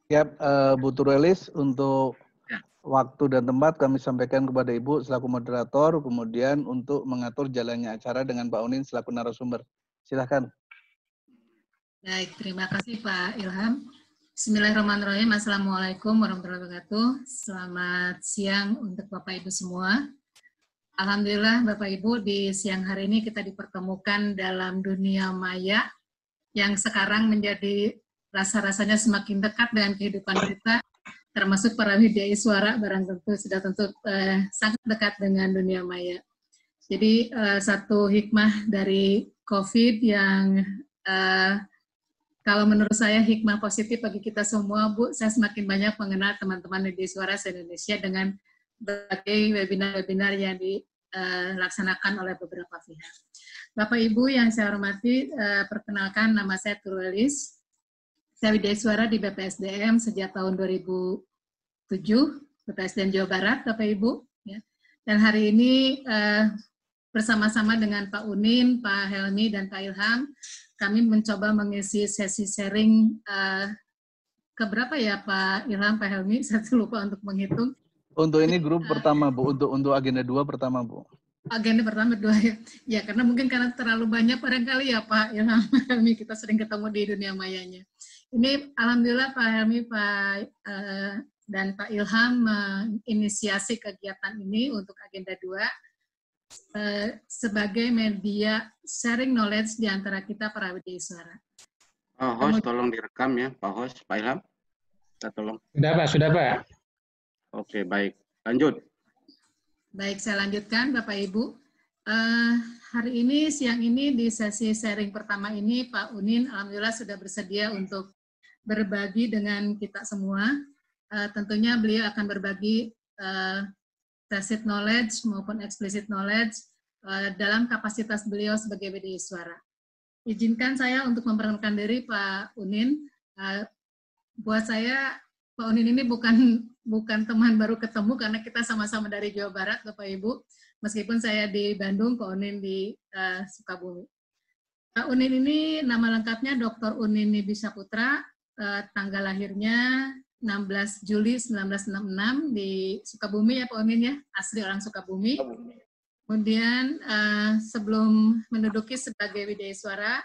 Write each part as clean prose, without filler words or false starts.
Ya, Bu Turelis, untuk waktu dan tempat kami sampaikan kepada Ibu selaku moderator, kemudian untuk mengatur jalannya acara dengan Pak Unin selaku narasumber. Silakan. Baik, terima kasih Pak Ilham. Bismillahirrahmanirrahim. Assalamualaikum warahmatullahi wabarakatuh. Selamat siang untuk Bapak Ibu semua. Alhamdulillah Bapak Ibu, di siang hari ini kita dipertemukan dalam dunia maya yang sekarang menjadi rasa-rasanya semakin dekat dengan kehidupan kita, termasuk para widya suara barang tentu sudah sangat dekat dengan dunia maya. Jadi satu hikmah dari COVID yang kalau menurut saya hikmah positif bagi kita semua, Bu, saya semakin banyak mengenal teman-teman widya suara se-Indonesia dengan berbagai webinar-webinar yang dilaksanakan oleh beberapa pihak. Bapak Ibu yang saya hormati, perkenalkan nama saya Turelis. Saya widya suara di BPSDM sejak tahun 2007, BPSDM Jawa Barat, Bapak Ibu. Ya. Dan hari ini bersama-sama dengan Pak Unin, Pak Helmi, dan Pak Ilham, kami mencoba mengisi sesi sharing keberapa ya Pak Ilham, Pak Helmi, saya lupa untuk menghitung. Untuk ini grup pertama, Bu. Untuk agenda 2 pertama, Bu. Agenda pertama 2 ya. Ya, karena mungkin karena terlalu banyak barangkali ya Pak Ilham, Helmi, kita sering ketemu di dunia mayanya. Ini alhamdulillah Pak Helmi, Pak dan Pak Ilham menginisiasi kegiatan ini untuk agenda 2 sebagai media sharing knowledge di antara kita para widya suara. Pak Host, tolong direkam ya, Pak Host, Pak Ilham. Kita tolong. Sudah Pak. Oke, baik. Lanjut. Baik, saya lanjutkan Bapak Ibu. Hari ini, siang ini di sesi sharing pertama ini, Pak Unin alhamdulillah sudah bersedia untuk berbagi dengan kita semua. Tentunya beliau akan berbagi tacit knowledge maupun explicit knowledge dalam kapasitas beliau sebagai widya suara. Izinkan saya untuk memperkenalkan diri Pak Unin. Buat saya Pak Unin ini bukan teman baru ketemu karena kita sama-sama dari Jawa Barat, Bapak Ibu. Meskipun saya di Bandung, Pak Unin di Sukabumi. Pak Unin ini nama lengkapnya Dr. Unin Nibisa Putra, tanggal lahirnya 16 Juli 1966 di Sukabumi ya Pak Unin ya, asli orang Sukabumi. Kemudian sebelum menduduki sebagai widya suara,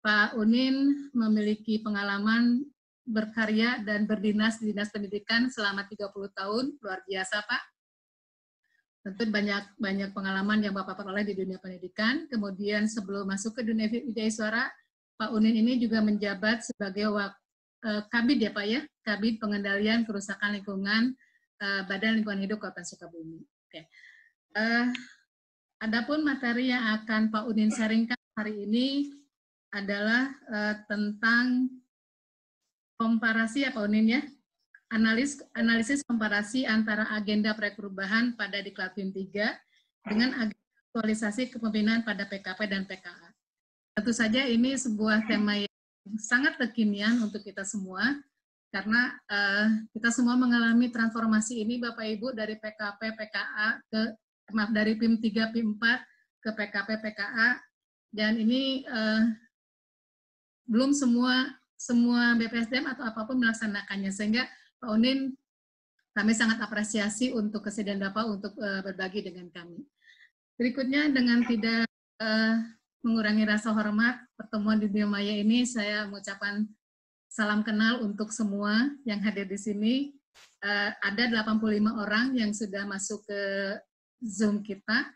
Pak Unin memiliki pengalaman berkarya dan berdinas di Dinas Pendidikan selama 30 tahun, luar biasa Pak. Tentu banyak pengalaman yang Bapak peroleh di dunia pendidikan. Kemudian sebelum masuk ke dunia widya suara, Pak Unin ini juga menjabat sebagai Kabid ya Pak ya, Kabid Pengendalian Kerusakan Lingkungan Badan Lingkungan Hidup Kabupaten Sukabumi. Oke. Adapun materi yang akan Pak Unin sharingkan hari ini adalah tentang komparasi ya Pak Unin ya, analisis komparasi antara agenda proyek perubahan pada Diklat PIM 3 dengan agenda aktualisasi kepemimpinan pada PKP dan PKA. Tentu saja ini sebuah tema yang sangat kekinian untuk kita semua, karena kita semua mengalami transformasi ini Bapak Ibu dari PKP, PKA dari PIM 3, PIM 4 ke PKP, PKA, dan ini belum semua BPSDM atau apapun melaksanakannya, sehingga Pak Unin kami sangat apresiasi untuk kesediaan Bapak untuk berbagi dengan kami. Berikutnya dengan tidak mengurangi rasa hormat pertemuan di dunia maya ini, saya mengucapkan salam kenal untuk semua yang hadir di sini. Ada 85 orang yang sudah masuk ke Zoom kita.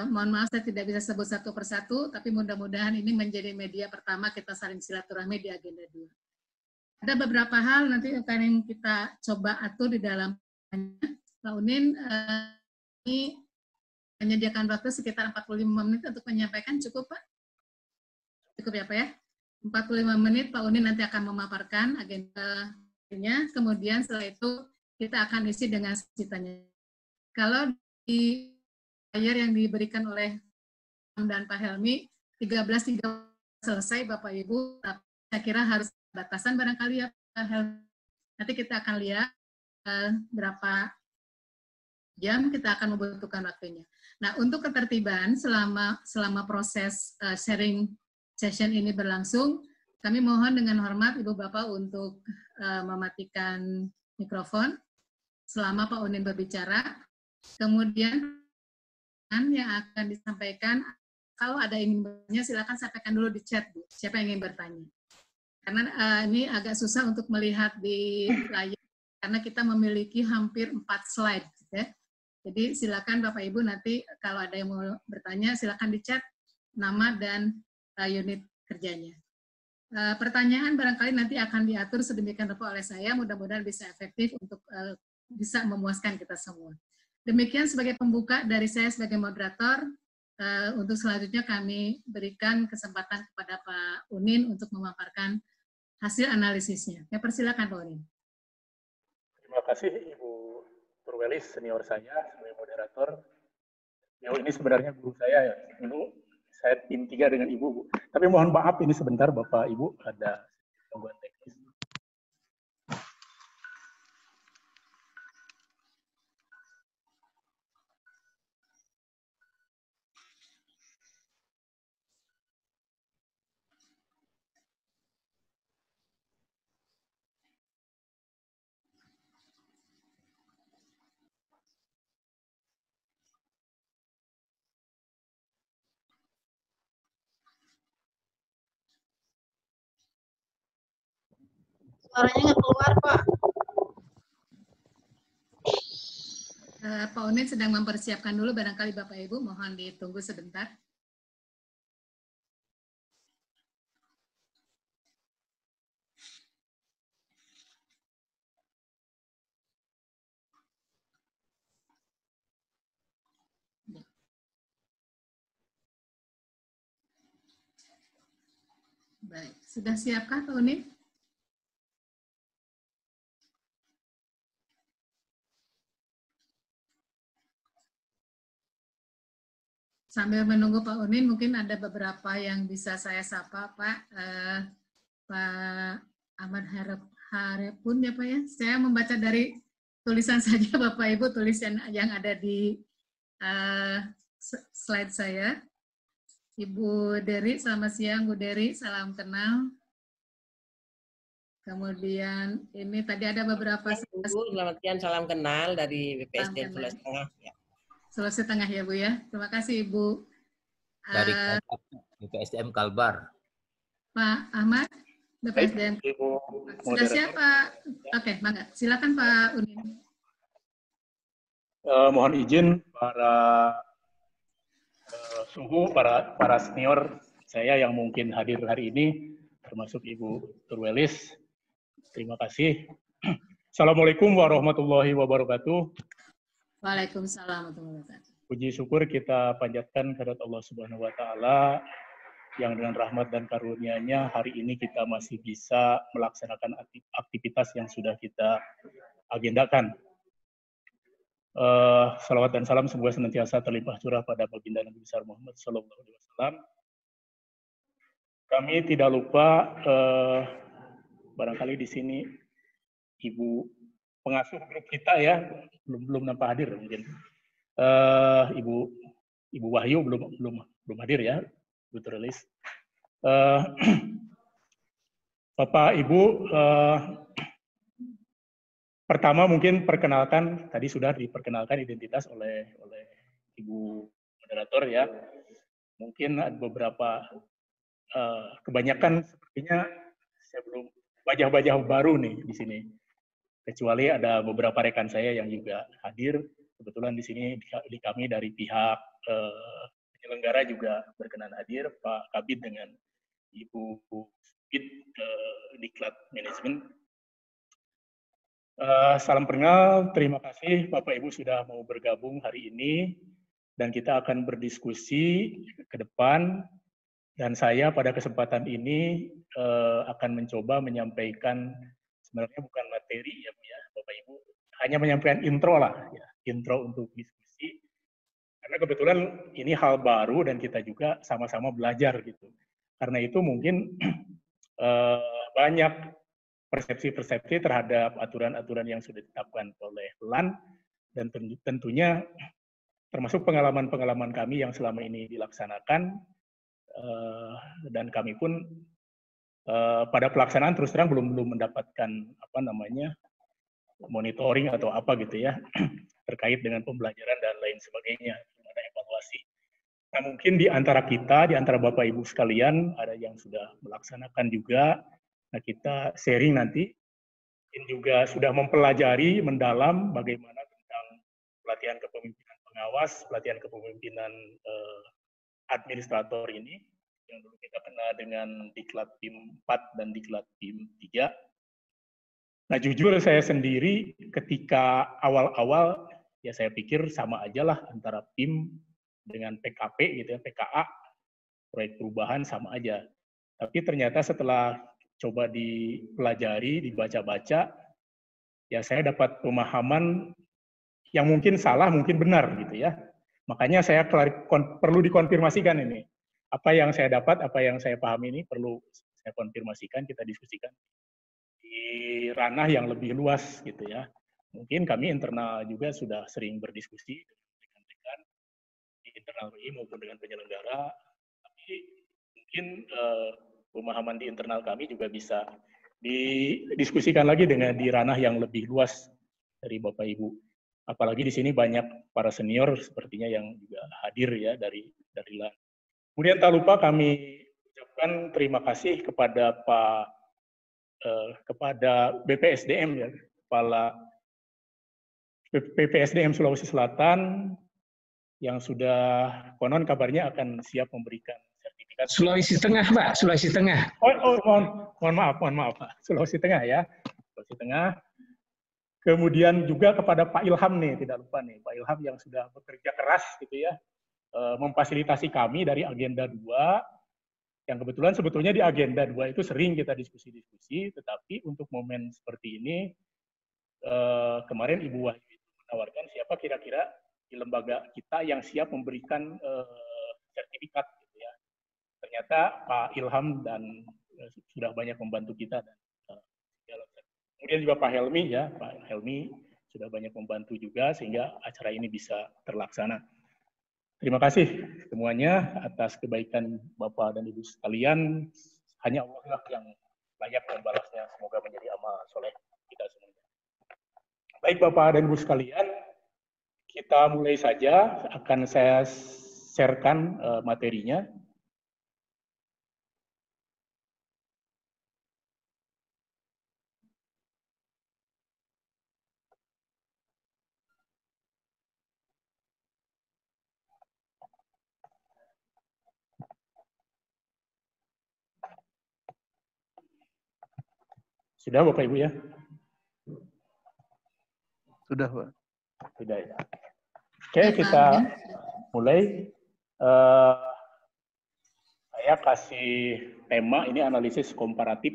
Mohon maaf saya tidak bisa sebut satu persatu, tapi mudah-mudahan ini menjadi media pertama kita saling silaturahmi di agenda 2. Ada beberapa hal nanti akan kita coba atur di dalam Pak Unin ini menyediakan waktu sekitar 45 menit untuk menyampaikan, cukup Pak? Cukup ya Pak ya? 45 menit Pak Unin nanti akan memaparkan agendanya, kemudian setelah itu kita akan isi dengan sesi tanya. Kalau di layar yang diberikan oleh dan Pak Helmi, 13.30 selesai Bapak Ibu, saya kira harus batasan barangkali ya Pak Helmi. Nanti kita akan lihat berapa jam kita akan membutuhkan waktunya. Nah, untuk ketertiban selama proses sharing session ini berlangsung, Kami mohon dengan hormat Ibu Bapak untuk mematikan mikrofon selama Pak Unin berbicara. Kemudian yang akan disampaikan, kalau ada yang ingin bertanya, silakan sampaikan dulu di chat, Bu. Siapa yang ingin bertanya? Karena ini agak susah untuk melihat di layar, karena kita memiliki hampir 4 slide. Ya. Jadi silakan Bapak Ibu nanti kalau ada yang mau bertanya, silakan di chat nama dan unit kerjanya. Pertanyaan barangkali nanti akan diatur sedemikian rupa oleh saya, mudah-mudahan bisa efektif untuk bisa memuaskan kita semua. Demikian sebagai pembuka dari saya sebagai moderator, untuk selanjutnya kami berikan kesempatan kepada Pak Unin untuk memaparkan hasil analisisnya. Ya, persilakan Pak Unin. Terima kasih Ibu Turwelis, senior saya sebagai moderator. Ini sebenarnya guru saya ya. Dulu saya tim 3 dengan Ibu, Bu. Tapi mohon maaf ini sebentar Bapak Ibu ada gangguan teknis. Suaranya nggak keluar, Pak. Pak Unin sedang mempersiapkan dulu, barangkali Bapak Ibu mohon ditunggu sebentar. Baik, sudah siapkah Pak Unin? Sambil menunggu Pak Unin, mungkin ada beberapa yang bisa saya sapa, Pak. Pak Ahmad Harepun ya Pak ya. Saya membaca dari tulisan saja Bapak Ibu, tulisan yang ada di slide saya. Ibu Deri, selamat siang Bu Deri, salam kenal. Kemudian ini tadi ada beberapa... Bu, selamat siang, salam kenal dari BPSDM Sulawesi Tengah. Ya. Sulawesi Tengah ya Bu ya. Terima kasih Ibu. Dari BPSDM Kalbar. Pak Ahmad, BPSDM. Sudah siap Pak? Oke, mangga. Silakan Pak Unin. Mohon izin para suhu, para senior saya yang mungkin hadir hari ini, termasuk Ibu Turwelis. Terima kasih. Assalamualaikum warahmatullahi wabarakatuh. Waalaikumsalam warahmatullahi wabarakatuh. Puji syukur kita panjatkan kehadirat Allah Subhanahu wa taala yang dengan rahmat dan karunia-Nya hari ini kita masih bisa melaksanakan aktivitas yang sudah kita agendakan. Salawat dan salam semoga senantiasa terlimpah curah pada baginda Nabi besar Muhammad SAW. Kami tidak lupa barangkali di sini Ibu pengasuh grup kita ya belum nampak hadir mungkin. Ibu Wahyu belum hadir ya, Bu Turwelis. Bapak Ibu, pertama mungkin perkenalkan, tadi sudah diperkenalkan identitas oleh Ibu moderator ya. Mungkin ada beberapa kebanyakan sepertinya saya belum wajah-wajah baru nih di sini. Kecuali ada beberapa rekan saya yang juga hadir. Kebetulan di sini di kami dari pihak penyelenggara juga berkenan hadir, Pak Kabid dengan Ibu Subid Diklat Manajemen. Salam kenal, terima kasih Bapak Ibu sudah mau bergabung hari ini dan kita akan berdiskusi ke depan dan saya pada kesempatan ini akan mencoba menyampaikan sebenarnya bukan materi ya Bu ya Bapak Ibu, hanya menyampaikan intro lah ya. Intro untuk diskusi, karena kebetulan ini hal baru dan kita juga sama-sama belajar gitu. Karena itu mungkin banyak persepsi-persepsi terhadap aturan-aturan yang sudah ditetapkan oleh LAN dan tentunya termasuk pengalaman-pengalaman kami yang selama ini dilaksanakan dan kami pun pada pelaksanaan terus terang belum mendapatkan monitoring atau apa gitu ya terkait dengan pembelajaran dan lain sebagainya, belum ada evaluasi. Nah, mungkin di antara kita, di antara Bapak Ibu sekalian, ada yang sudah melaksanakan juga. Nah, kita sharing nanti. Mungkin juga sudah mempelajari mendalam bagaimana tentang pelatihan kepemimpinan pengawas, pelatihan kepemimpinan administrator ini, yang dulu kita kenal dengan Diklat PIM 4 dan Diklat PIM 3. Nah, jujur saya sendiri ketika awal-awal, ya saya pikir sama aja lah antara PIM dengan PKP gitu ya, PKA, proyek perubahan sama aja. Tapi ternyata setelah coba dipelajari, dibaca-baca, ya saya dapat pemahaman yang mungkin salah, mungkin benar gitu ya. Makanya saya perlu dikonfirmasikan ini. Apa yang saya dapat, apa yang saya pahami ini perlu saya konfirmasikan, kita diskusikan di ranah yang lebih luas gitu ya. Mungkin kami internal juga sudah sering berdiskusi dengan rekan-rekan di internal RI maupun dengan penyelenggara, tapi mungkin pemahaman di internal kami juga bisa didiskusikan lagi dengan di ranah yang lebih luas dari Bapak Ibu. Apalagi di sini banyak para senior sepertinya yang juga hadir ya dari LAN. Kemudian tak lupa kami ucapkan terima kasih kepada kepada BPSDM ya, Kepala BPSDM Sulawesi Selatan yang sudah konon kabarnya akan siap memberikan sertifikat. Sulawesi Tengah, Pak, Sulawesi Tengah. Mohon maaf Pak, Sulawesi Tengah ya, Sulawesi Tengah. Kemudian juga kepada Pak Ilham nih, tidak lupa nih, Pak Ilham yang sudah bekerja keras gitu ya, memfasilitasi kami dari agenda 2, yang kebetulan sebetulnya di agenda 2 itu sering kita diskusi-diskusi, tetapi untuk momen seperti ini, kemarin Ibu Wahyu itu menawarkan siapa kira-kira di lembaga kita yang siap memberikan sertifikat gitu ya. Ternyata Pak Ilham dan sudah banyak membantu kita. Dan kemudian juga Pak Helmi ya, Pak Helmi sudah banyak membantu juga sehingga acara ini bisa terlaksana. Terima kasih semuanya atas kebaikan Bapak dan Ibu sekalian. Hanya Allah lah yang layak membalasnya. Semoga menjadi amal soleh kita semuanya. Baik Bapak dan Ibu sekalian, kita mulai saja. Akan saya sharekan materinya. Sudah Bapak Ibu ya? Sudah Pak. Sudah ya. Oke, kita mulai. Saya kasih tema ini analisis komparatif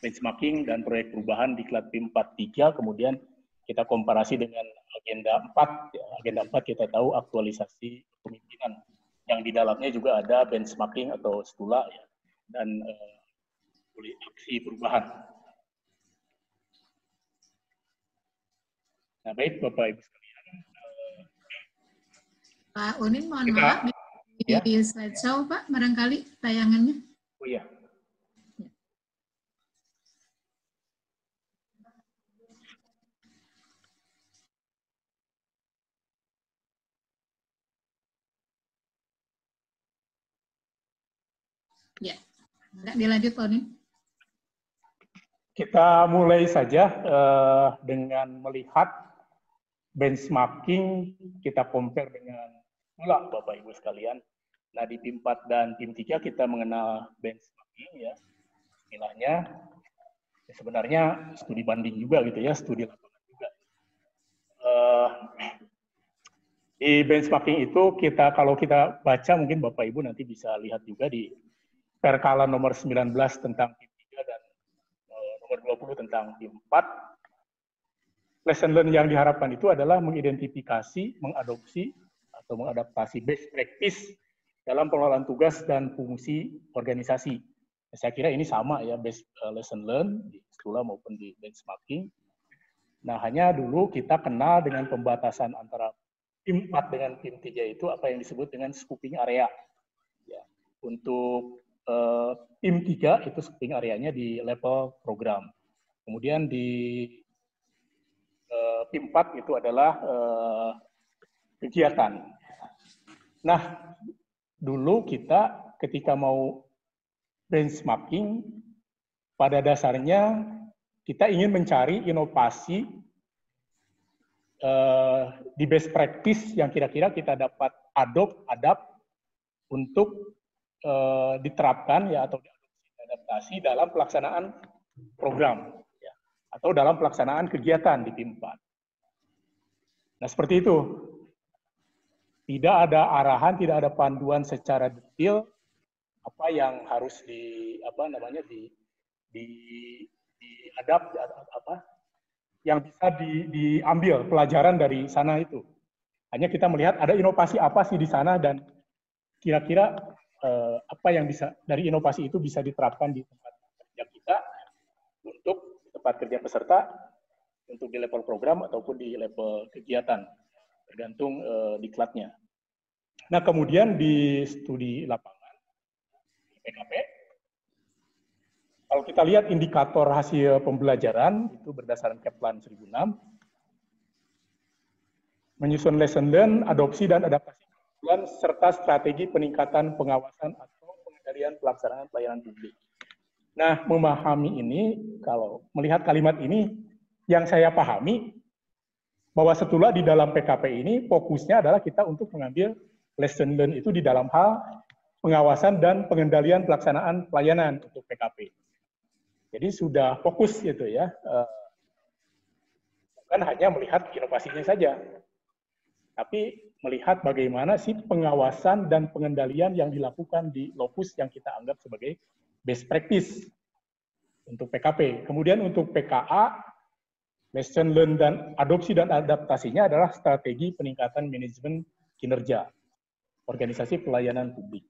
benchmarking dan proyek perubahan di Diklat PIM 43, kemudian kita komparasi dengan agenda 4. Ya, agenda 4 kita tahu aktualisasi kepemimpinan, yang di dalamnya juga ada benchmarking atau stula ya, dan aksi perubahan. Nah, baik Bapak Ibu sekalian. Pak Unin, mohon maaf di slideshow Pak, barangkali tayangannya. Oh iya. Ya, enggak dilanjut Pak Unin. Kita mulai saja dengan melihat benchmarking, kita compare dengan stula Bapak Ibu sekalian. Nah, di PIM 4 dan PIM 3 kita mengenal benchmarking ya. Istilahnya ya sebenarnya studi banding juga gitu ya, studi lapangan juga. Di benchmarking itu kalau kita baca, mungkin Bapak Ibu nanti bisa lihat juga di Perkala nomor 19 tentang PIM 3 dan nomor 20 tentang PIM 4. Lesson learn yang diharapkan itu adalah mengidentifikasi, mengadopsi, atau mengadaptasi best practice dalam pengelolaan tugas dan fungsi organisasi. Nah, saya kira ini sama ya, best lesson learn di stula maupun di benchmarking. Nah, hanya dulu kita kenal dengan pembatasan antara PIM 4 dengan PIM 3 itu apa yang disebut dengan scoping area. Ya, untuk PIM 3 itu scoping areanya di level program. Kemudian di PIM 4 itu adalah kegiatan. Nah, dulu kita ketika mau benchmarking, pada dasarnya kita ingin mencari inovasi di best practice yang kira-kira kita dapat adapt untuk diterapkan ya atau diadaptasi dalam pelaksanaan program ya, atau dalam pelaksanaan kegiatan di PIM 4. Nah, seperti itu. Tidak ada arahan, tidak ada panduan secara detail apa yang harus diadapt yang bisa diambil pelajaran dari sana itu. Hanya kita melihat ada inovasi apa sih di sana dan kira-kira apa yang bisa dari inovasi itu bisa diterapkan di tempat kerja kita untuk tempat kerja peserta, untuk di level program ataupun di level kegiatan, tergantung diklatnya. Nah, kemudian di studi lapangan, PKP, kalau kita lihat indikator hasil pembelajaran, itu berdasarkan Kaplan 1006, menyusun lesson learn, adopsi dan adaptasi kebutuhan, serta strategi peningkatan pengawasan atau pengendalian pelaksanaan pelayanan publik. Nah, memahami ini, kalau melihat kalimat ini, yang saya pahami, bahwa setelah di dalam PKP ini, fokusnya adalah kita untuk mengambil lesson learn itu di dalam hal pengawasan dan pengendalian pelaksanaan pelayanan untuk PKP. Jadi sudah fokus gitu ya, bukan hanya melihat inovasinya saja, tapi melihat bagaimana sih pengawasan dan pengendalian yang dilakukan di lokus yang kita anggap sebagai best practice untuk PKP. Kemudian untuk PKA, lesson learn dan adopsi dan adaptasinya adalah strategi peningkatan manajemen kinerja organisasi pelayanan publik.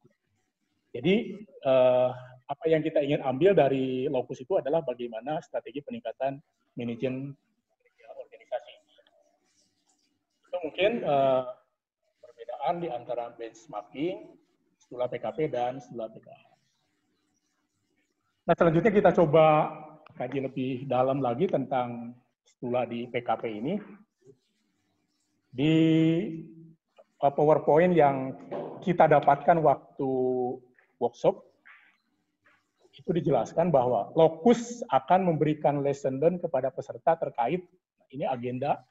Jadi apa yang kita ingin ambil dari lokus itu adalah bagaimana strategi peningkatan manajemen organisasi. Itu mungkin perbedaan di antara benchmarking, setelah PKP dan setelah PKA. Nah, selanjutnya kita coba kaji lebih dalam lagi tentang setelah di PKP ini. Di PowerPoint yang kita dapatkan waktu workshop, itu dijelaskan bahwa lokus akan memberikan lesson learn kepada peserta terkait, ini agenda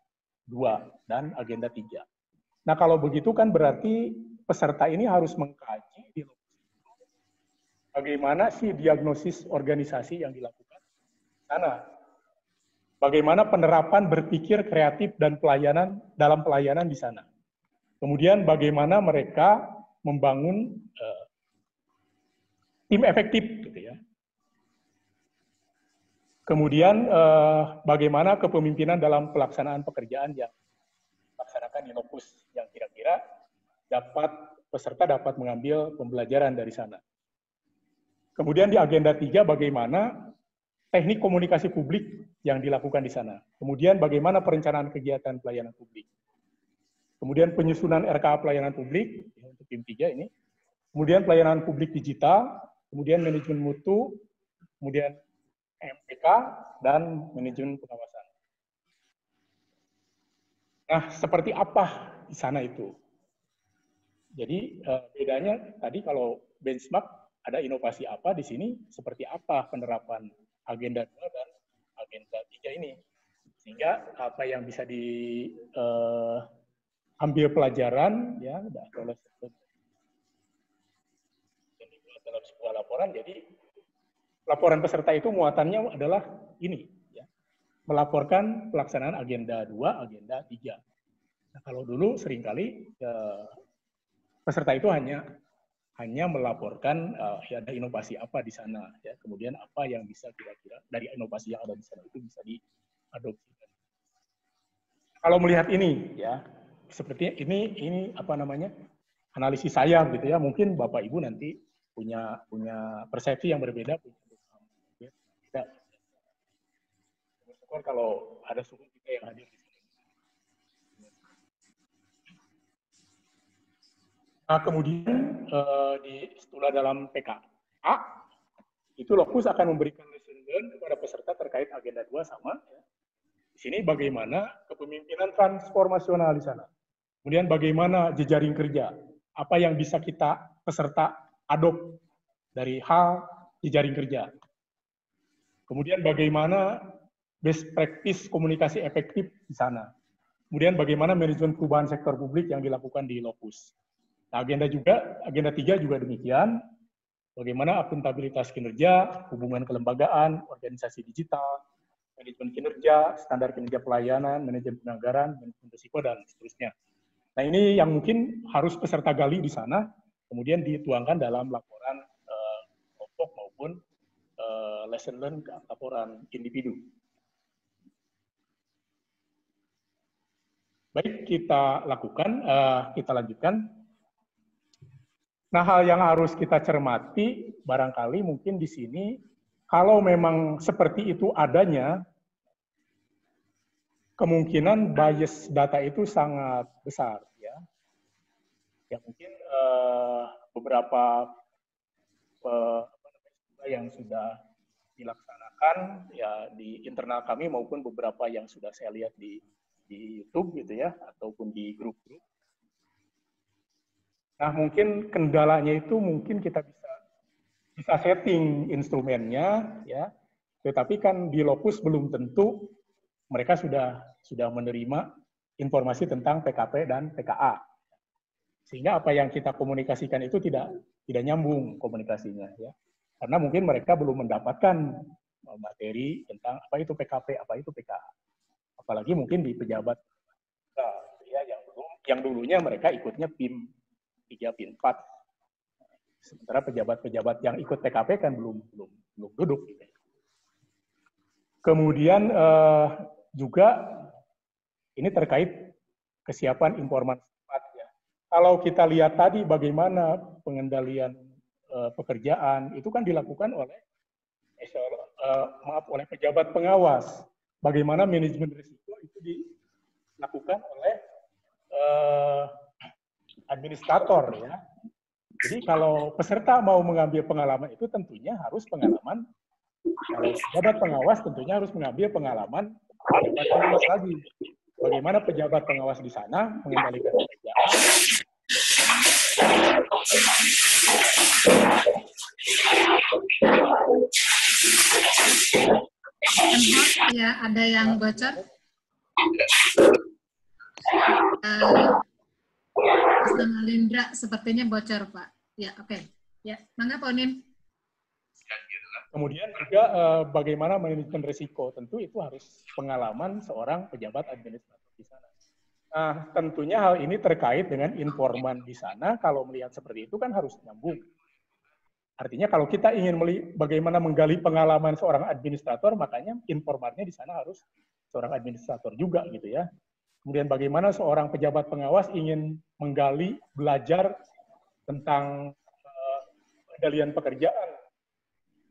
2 dan agenda 3. Nah, kalau begitu kan berarti peserta ini harus mengkaji di lokus itu bagaimana sih diagnosis organisasi yang dilakukan di sana. Bagaimana penerapan berpikir kreatif dan pelayanan dalam pelayanan di sana. Kemudian bagaimana mereka membangun tim efektif, gitu ya. Kemudian bagaimana kepemimpinan dalam pelaksanaan pekerjaan yang dilaksanakan di lokus yang kira-kira peserta dapat mengambil pembelajaran dari sana. Kemudian di agenda 3 bagaimana teknik komunikasi publik yang dilakukan di sana. Kemudian bagaimana perencanaan kegiatan pelayanan publik. Kemudian penyusunan RKA pelayanan publik, untuk PIM 3 ini. Kemudian pelayanan publik digital, kemudian manajemen mutu, kemudian MPK, dan manajemen pengawasan. Nah, seperti apa di sana itu? Jadi, bedanya tadi kalau benchmark, ada inovasi apa di sini, seperti apa penerapan agenda 2 dan agenda 3 ini. Sehingga apa yang bisa ambil pelajaran ya dalam sebuah laporan. Jadi laporan peserta itu muatannya adalah ini ya, melaporkan pelaksanaan agenda 2, agenda 3. Nah, kalau dulu seringkali peserta itu hanya melaporkan ya ada inovasi apa di sana ya, kemudian apa yang bisa kira-kira dari inovasi yang ada di sana itu bisa diadopsi. Kalau melihat ini ya, seperti ini apa namanya, analisis saya gitu ya, mungkin Bapak Ibu nanti punya persepsi yang berbeda, ya. Kalau ada suku kita yang hadir di sini. Nah, kemudian di setelah dalam PK A, itu Lokus akan memberikan lesson learn kepada peserta terkait agenda 2 sama. Ya. Di sini bagaimana kepemimpinan transformasional di sana. Kemudian bagaimana jejaring kerja. Apa yang bisa kita peserta adopt dari hal jejaring kerja. Kemudian bagaimana best practice komunikasi efektif di sana. Kemudian bagaimana manajemen perubahan sektor publik yang dilakukan di Lokus. Nah, agenda 3 juga demikian. Bagaimana akuntabilitas kinerja, hubungan kelembagaan, organisasi digital, manajemen kinerja, standar kinerja pelayanan, manajemen penganggaran, manajemen risiko, dan seterusnya. Nah, ini yang mungkin harus peserta gali di sana, kemudian dituangkan dalam laporan kelompok maupun lesson learn laporan individu. Baik, kita lakukan, kita lanjutkan. Nah, hal yang harus kita cermati, barangkali mungkin di sini, kalau memang seperti itu adanya, kemungkinan bias data itu sangat besar. Ya mungkin beberapa yang sudah dilaksanakan ya di internal kami maupun beberapa yang sudah saya lihat di YouTube gitu ya, ataupun di grup-grup. Nah, mungkin kendalanya itu mungkin kita bisa setting instrumennya ya, tetapi kan di Lokus belum tentu mereka sudah menerima informasi tentang PKP dan PKA. Sehingga apa yang kita komunikasikan itu tidak nyambung komunikasinya ya. Karena mungkin mereka belum mendapatkan materi tentang apa itu PKP, apa itu PKA. Apalagi mungkin di pejabat ya, yang dulunya mereka ikutnya PIM 3, PIM 4. Sementara pejabat-pejabat yang ikut PKP kan belum duduk. Gitu. Kemudian juga ini terkait kesiapan informasi. Ya. Kalau kita lihat tadi bagaimana pengendalian pekerjaan itu kan dilakukan oleh oleh pejabat pengawas. Bagaimana manajemen risiko itu dilakukan oleh administrator ya. Jadi kalau peserta mau mengambil pengalaman itu tentunya harus pengalaman. Kalau pejabat pengawas tentunya harus mengambil pengalaman pejabat pengawas lagi. Bagaimana pejabat pengawas di sana mengendalikan pekerjaan. Ya, ada yang bocor. Mas Lindra sepertinya bocor, Pak. Ya, oke. Ya, mangga Pak Unin. Kemudian juga bagaimana manajemen risiko, tentu itu harus pengalaman seorang pejabat administrator di sana. Nah, tentunya hal ini terkait dengan informan di sana, kalau melihat seperti itu kan harus nyambung. Artinya kalau kita ingin bagaimana menggali pengalaman seorang administrator, makanya informannya di sana harus seorang administrator juga gitu ya. Kemudian bagaimana seorang pejabat pengawas ingin menggali, belajar tentang pengendalian pekerjaan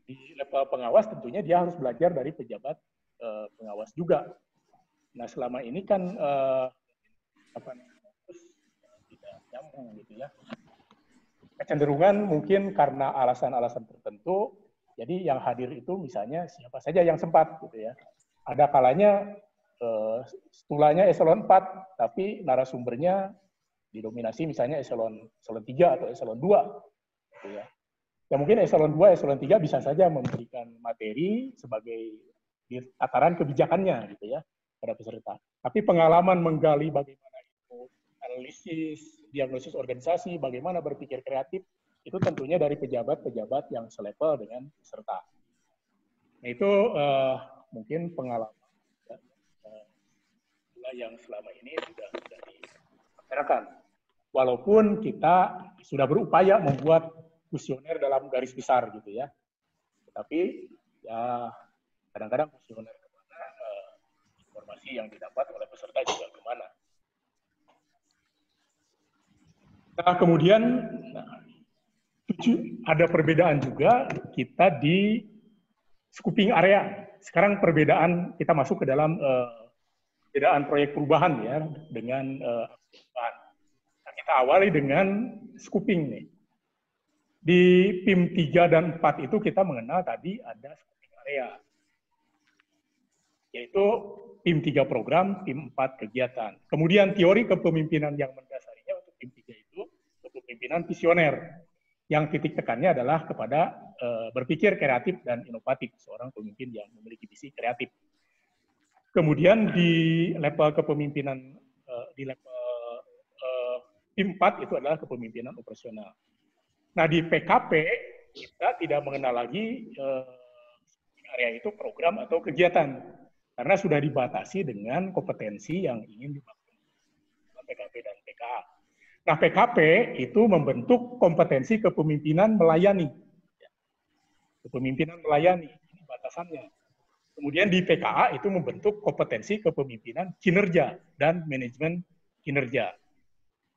di level pengawas, tentunya dia harus belajar dari pejabat pengawas juga. Nah, selama ini kan tidak nyambung gitu ya. Kecenderungan mungkin karena alasan-alasan tertentu, jadi yang hadir itu misalnya siapa saja yang sempat gitu ya. Ada kalanya stulanya eselon 4, tapi narasumbernya didominasi misalnya eselon 3 atau eselon 2 gitu ya. Ya mungkin eselon 2, eselon 3 bisa saja memberikan materi sebagai tataran kebijakannya gitu ya pada peserta. Tapi pengalaman menggali bagaimana itu analisis, diagnosis organisasi, bagaimana berpikir kreatif, itu tentunya dari pejabat-pejabat yang selevel dengan peserta. Nah, itu mungkin pengalaman yang selama ini sudah dilaksanakan. Walaupun kita sudah berupaya membuat kuesioner dalam garis besar gitu ya. Tetapi ya kadang-kadang kuesioner kemana, informasi yang didapat oleh peserta juga kemana. Nah, kemudian ada perbedaan juga kita di scoping area. Sekarang perbedaan kita masuk ke dalam perbedaan proyek perubahan ya dengan perubahan. Nah, kita awali dengan scoping nih. Di PIM 3 dan 4 itu kita mengenal tadi ada scoping area, yaitu PIM 3 program, PIM 4 kegiatan. Kemudian teori kepemimpinan yang mendasarinya untuk PIM 3 itu kepemimpinan visioner, yang titik tekannya adalah kepada berpikir kreatif dan inovatif, seorang pemimpin yang memiliki visi kreatif. Kemudian di level kepemimpinan, di level PIM 4 itu adalah kepemimpinan operasional. Nah, di PKP kita tidak mengenal lagi area itu program atau kegiatan, karena sudah dibatasi dengan kompetensi yang ingin dibangun PKP dan PKA. Nah, PKP itu membentuk kompetensi kepemimpinan melayani. Kepemimpinan melayani, ini batasannya. Kemudian di PKA itu membentuk kompetensi kepemimpinan kinerja dan manajemen kinerja.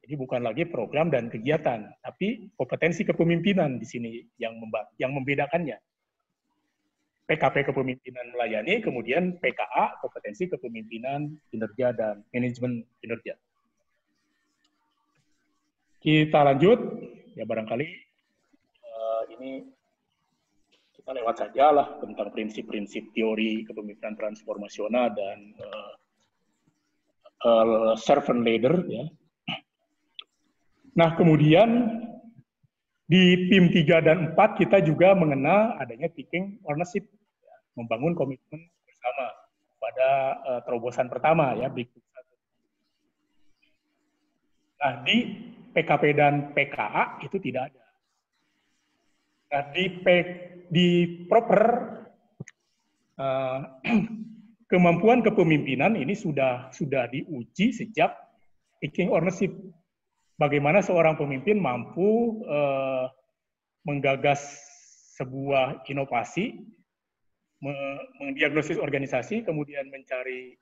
Jadi bukan lagi program dan kegiatan, tapi kompetensi kepemimpinan di sini yang membedakannya. PKP kepemimpinan melayani, kemudian PKA kompetensi kepemimpinan kinerja dan manajemen kinerja. Kita lanjut, ya barangkali ini kita lewat saja lah tentang prinsip-prinsip teori kepemimpinan transformasional dan servant leader, ya. Nah, kemudian di PIM 3 dan 4 kita juga mengenal adanya taking ownership, ya, membangun komitmen bersama pada terobosan pertama, ya, Big Book 1. Nah, di PKP dan PKA itu tidak ada. Nah, di proper kemampuan kepemimpinan ini sudah diuji sejak taking ownership. Bagaimana seorang pemimpin mampu menggagas sebuah inovasi, mendiagnosis organisasi, kemudian mencari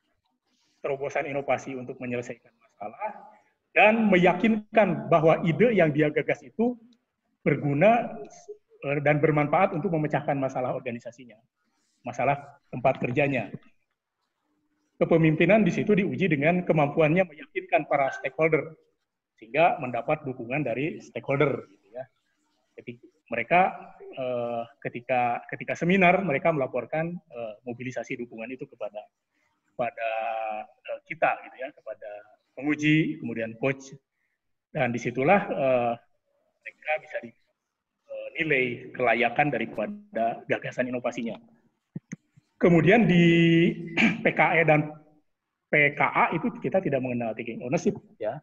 terobosan inovasi untuk menyelesaikan masalah, dan meyakinkan bahwa ide yang dia gagas itu berguna dan bermanfaat untuk memecahkan masalah organisasinya, masalah tempat kerjanya. Kepemimpinan di situ diuji dengan kemampuannya meyakinkan para stakeholder, sehingga mendapat dukungan dari stakeholder, gitu ya. Mereka ketika seminar mereka melaporkan mobilisasi dukungan itu kepada kita, gitu ya, kepada penguji, kemudian coach, dan disitulah mereka bisa dinilai kelayakan daripada gagasan inovasinya. Kemudian di PKE dan PKA itu kita tidak mengenal taking ownership, ya.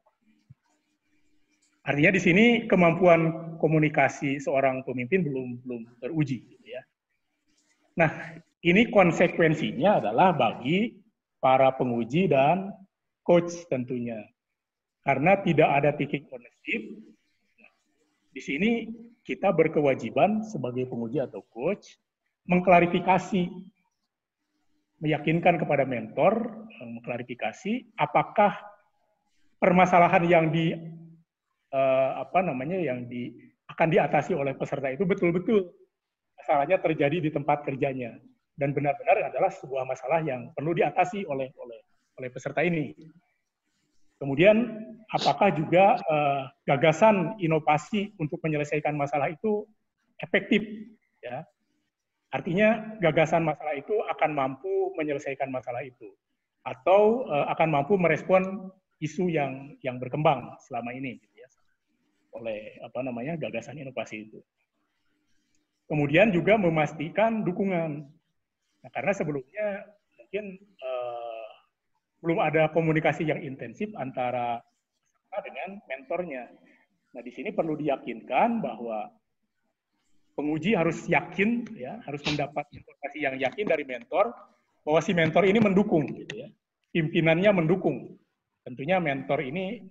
Artinya di sini kemampuan komunikasi seorang pemimpin belum teruji, gitu ya. Nah, ini konsekuensinya adalah bagi para penguji dan coach tentunya. Karena tidak ada taking ownership, di sini kita berkewajiban sebagai penguji atau coach mengklarifikasi, meyakinkan kepada mentor, mengklarifikasi apakah permasalahan yang akan diatasi oleh peserta itu betul-betul masalahnya terjadi di tempat kerjanya dan benar-benar adalah sebuah masalah yang perlu diatasi oleh peserta ini. Kemudian apakah juga gagasan inovasi untuk menyelesaikan masalah itu efektif, ya. Artinya gagasan masalah itu akan mampu menyelesaikan masalah itu atau akan mampu merespon isu yang berkembang selama ini, gitu ya, oleh gagasan inovasi itu. Kemudian juga memastikan dukungan. Nah, karena sebelumnya mungkin belum ada komunikasi yang intensif antara peserta dengan mentornya. Nah, di sini perlu diyakinkan bahwa penguji harus yakin, ya, harus mendapat informasi yang yakin dari mentor bahwa si mentor ini mendukung, gitu ya. Pimpinannya mendukung. Tentunya mentor ini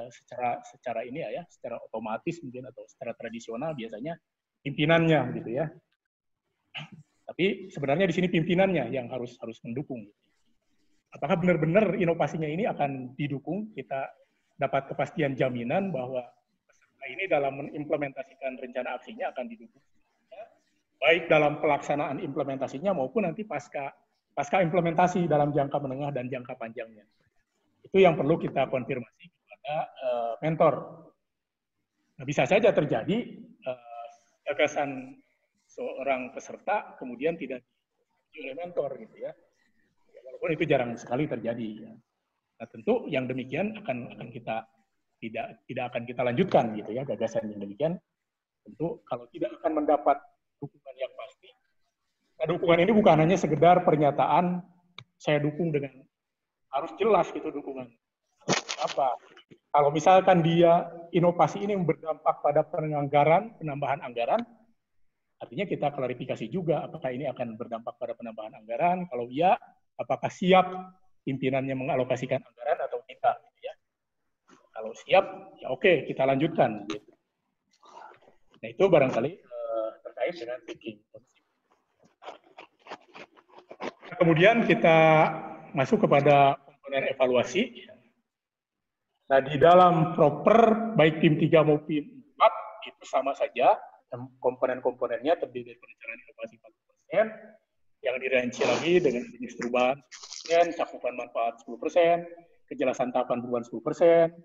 secara otomatis mungkin atau secara tradisional biasanya pimpinannya, gitu ya. Tapi sebenarnya di sini pimpinannya yang harus mendukung. Apakah benar-benar inovasinya ini akan didukung? Kita dapat kepastian jaminan bahwa peserta ini dalam mengimplementasikan rencana aksinya akan didukung, baik dalam pelaksanaan implementasinya maupun nanti pasca implementasi dalam jangka menengah dan jangka panjangnya. Itu yang perlu kita konfirmasi kepada mentor. Nah, bisa saja terjadi gagasan seorang peserta kemudian tidak diuji oleh mentor gitu ya. Walaupun itu jarang sekali terjadi ya. Nah, tentu yang demikian akan kita tidak akan kita lanjutkan gitu ya, gagasan yang demikian. Tentu kalau tidak akan mendapat dukungan yang pasti. Nah, dukungan ini bukan hanya sekedar pernyataan saya dukung dengan harus jelas gitu dukungan. Apa? Kalau misalkan dia inovasi ini berdampak pada penambahan anggaran, artinya kita klarifikasi juga apakah ini akan berdampak pada penambahan anggaran. Kalau iya, apakah siap pimpinannya mengalokasikan anggaran atau tidak? Gitu ya. Kalau siap, ya oke, kita lanjutkan. Gitu. Nah itu barangkali terkait dengan thinking. Kemudian kita masuk kepada komponen evaluasi. Nah, di dalam proper, baik PIM 3 maupun PIM 4, itu sama saja. Komponen-komponennya terdiri dari perencanaan inovasi 40%, yang dirinci lagi dengan jenis perubahan 10%, cakupan manfaat 10%, kejelasan tahapan perubahan 10%,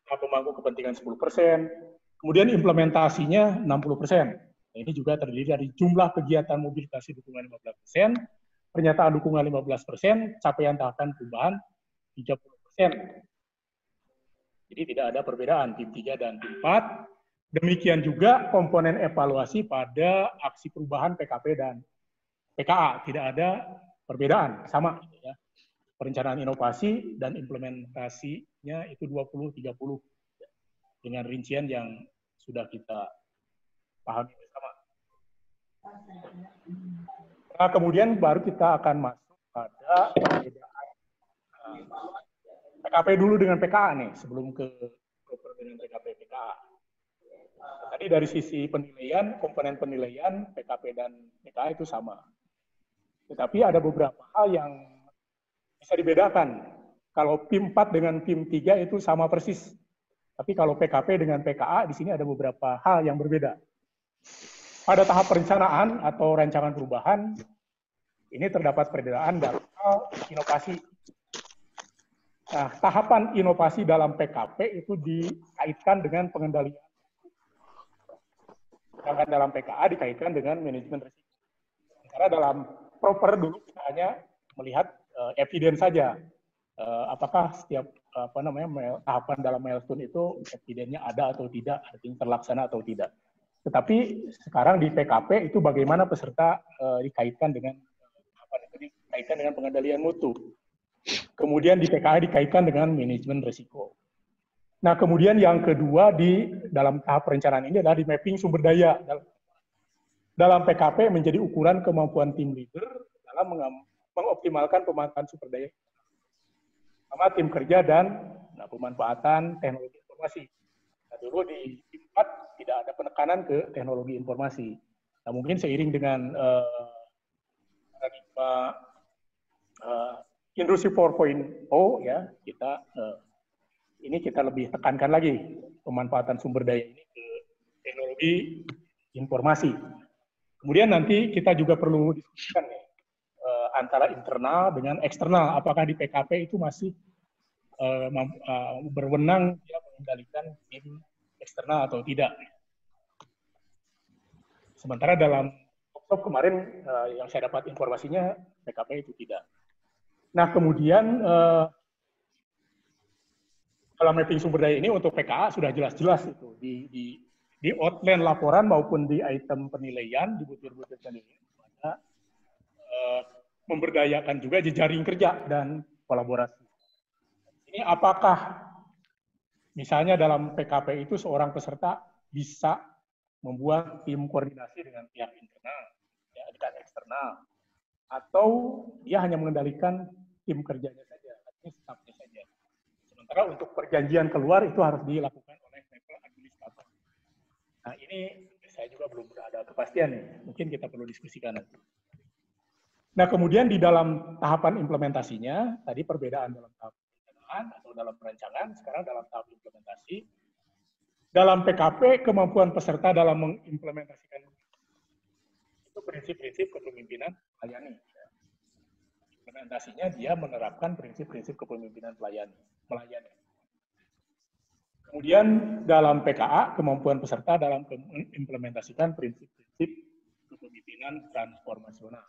tahap pemangku kepentingan 10%, kemudian implementasinya 60%. Nah, ini juga terdiri dari jumlah kegiatan mobilisasi dukungan 15%, pernyataan dukungan 15%, capaian tahapan perubahan 30%. Jadi tidak ada perbedaan PIM 3 dan PIM 4. Demikian juga komponen evaluasi pada aksi perubahan PKP dan PKA. Tidak ada perbedaan, sama. Ya. Perencanaan inovasi dan implementasinya itu 20-30 dengan rincian yang sudah kita pahami bersama. Nah, kemudian baru kita akan masuk pada perbedaan PKP dulu dengan PKA nih, sebelum ke dengan PKP PKA. Tadi dari sisi penilaian, komponen penilaian PKP dan PKA itu sama. Tetapi ada beberapa hal yang bisa dibedakan. Kalau PIM 4 dengan PIM 3 itu sama persis. Tapi kalau PKP dengan PKA, di sini ada beberapa hal yang berbeda. Pada tahap perencanaan atau rancangan perubahan, ini terdapat perbedaan dalam hal inovasi. Nah, tahapan inovasi dalam PKP itu dikaitkan dengan pengendalian. Sedangkan dalam PKA dikaitkan dengan manajemen risiko. Karena dalam proper dulu kita hanya melihat evidence saja. Apakah setiap tahapan dalam milestone itu evidennya ada atau tidak, artinya terlaksana atau tidak. Tetapi sekarang di PKP itu bagaimana peserta dikaitkan dengan pengendalian mutu. Kemudian di PKA dikaitkan dengan manajemen risiko. Nah, kemudian yang kedua di dalam tahap perencanaan ini adalah di mapping sumber daya. Dalam PKP menjadi ukuran kemampuan tim leader dalam mengoptimalkan pemanfaatan sumber daya sama tim kerja dan pemanfaatan teknologi informasi. Nah, dulu di 4 tidak ada penekanan ke teknologi informasi. Nah, mungkin seiring dengan paradigma Industri 4.0 ya, kita lebih tekankan lagi pemanfaatan sumber daya ini ke teknologi informasi. Kemudian nanti kita juga perlu diskusikan nih, antara internal dengan eksternal. Apakah di PKP itu masih berwenang ya, mengendalikan tim eksternal atau tidak? Sementara dalam workshop kemarin yang saya dapat informasinya PKP itu tidak. Nah, kemudian dalam mapping sumber daya ini untuk PKA sudah jelas-jelas itu di outline laporan maupun di item penilaian, di butir-butir penilaian, memberdayakan juga jejaring kerja dan kolaborasi. Ini apakah misalnya dalam PKP itu seorang peserta bisa membuat tim koordinasi dengan pihak internal, ya, dengan eksternal, atau dia hanya mengendalikan tim kerjanya saja, artinya stafnya saja. Sementara untuk perjanjian keluar itu harus dilakukan oleh level administrator. Nah, ini saya juga belum ada kepastian nih, mungkin kita perlu diskusikan nanti. Nah, kemudian di dalam tahapan implementasinya, tadi perbedaan dalam tahap perencanaan atau dalam perancangan, sekarang dalam tahap implementasi. Dalam PKP, kemampuan peserta dalam mengimplementasikan itu prinsip-prinsip kepemimpinan melayani. Implementasinya dia menerapkan prinsip-prinsip kepemimpinan melayani. Kemudian dalam PKA, kemampuan peserta dalam mengimplementasikan prinsip-prinsip kepemimpinan transformasional.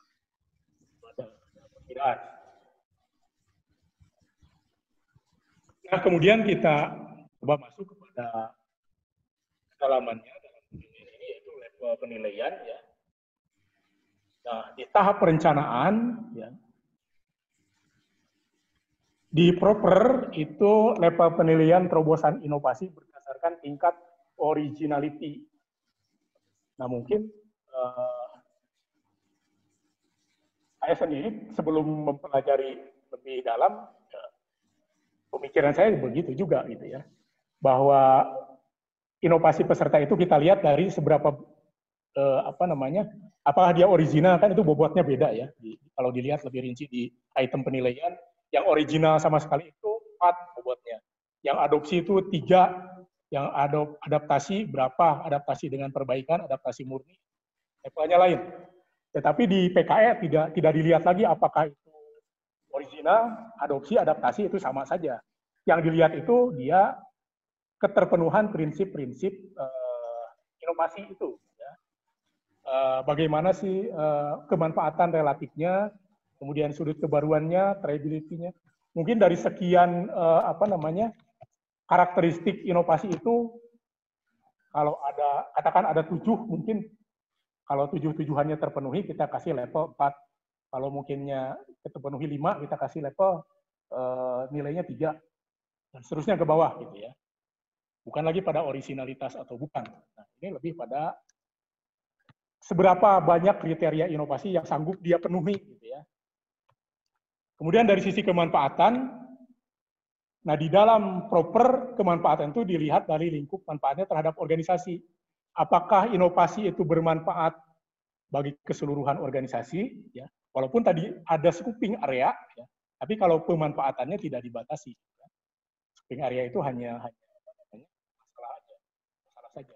Nah, kemudian kita coba masuk kepada kedalamannya dalam penilaian ini, yaitu level penilaian. Ya. Nah, di tahap perencanaan, ya, di proper itu level penilaian terobosan inovasi berdasarkan tingkat originality. Nah, mungkin saya sendiri sebelum mempelajari lebih dalam, pemikiran saya begitu juga gitu ya, bahwa inovasi peserta itu kita lihat dari seberapa apakah dia original, kan itu bobotnya beda ya. Kalau dilihat lebih rinci di item penilaian, yang original sama sekali itu 4 bobotnya, yang adopsi itu 3, yang adaptasi berapa, adaptasi dengan perbaikan, adaptasi murni, levelnya lain. Tetapi di PKE tidak dilihat lagi apakah itu original, adopsi, adaptasi, itu sama saja. Yang dilihat itu dia keterpenuhan prinsip-prinsip inovasi itu. Ya. Bagaimana sih kemanfaatan relatifnya, kemudian sudut kebaruannya, tryability-nya. Mungkin dari sekian karakteristik inovasi itu, kalau ada, katakan ada 7, mungkin kalau 7-7-annya terpenuhi, kita kasih level 4. Kalau mungkinnya terpenuhi 5, kita kasih level nilainya 3. Dan seterusnya ke bawah gitu ya. Bukan lagi pada originalitas atau bukan. Nah, ini lebih pada seberapa banyak kriteria inovasi yang sanggup dia penuhi gitu ya. Kemudian dari sisi kemanfaatan, nah di dalam proper kemanfaatan itu dilihat dari lingkup manfaatnya terhadap organisasi. Apakah inovasi itu bermanfaat bagi keseluruhan organisasi, ya. Walaupun tadi ada scoping area, ya, tapi kalau pemanfaatannya tidak dibatasi. Ya. Scoping area itu hanya masalah saja.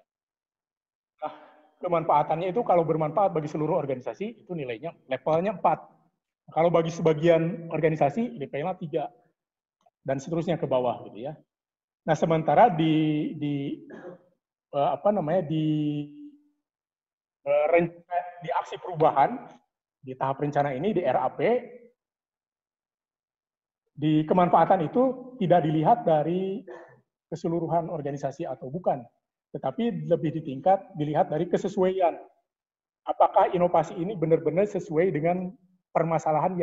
Nah, kemanfaatannya itu kalau bermanfaat bagi seluruh organisasi, itu nilainya levelnya 4. Kalau bagi sebagian organisasi, levelnya 3. Dan seterusnya ke bawah gitu ya. Nah, sementara di aksi perubahan di tahap rencana ini, di RAP, di kemanfaatan itu tidak dilihat dari keseluruhan organisasi atau bukan, tetapi lebih dilihat dari kesesuaian. Apakah inovasi ini benar-benar sesuai dengan permasalahan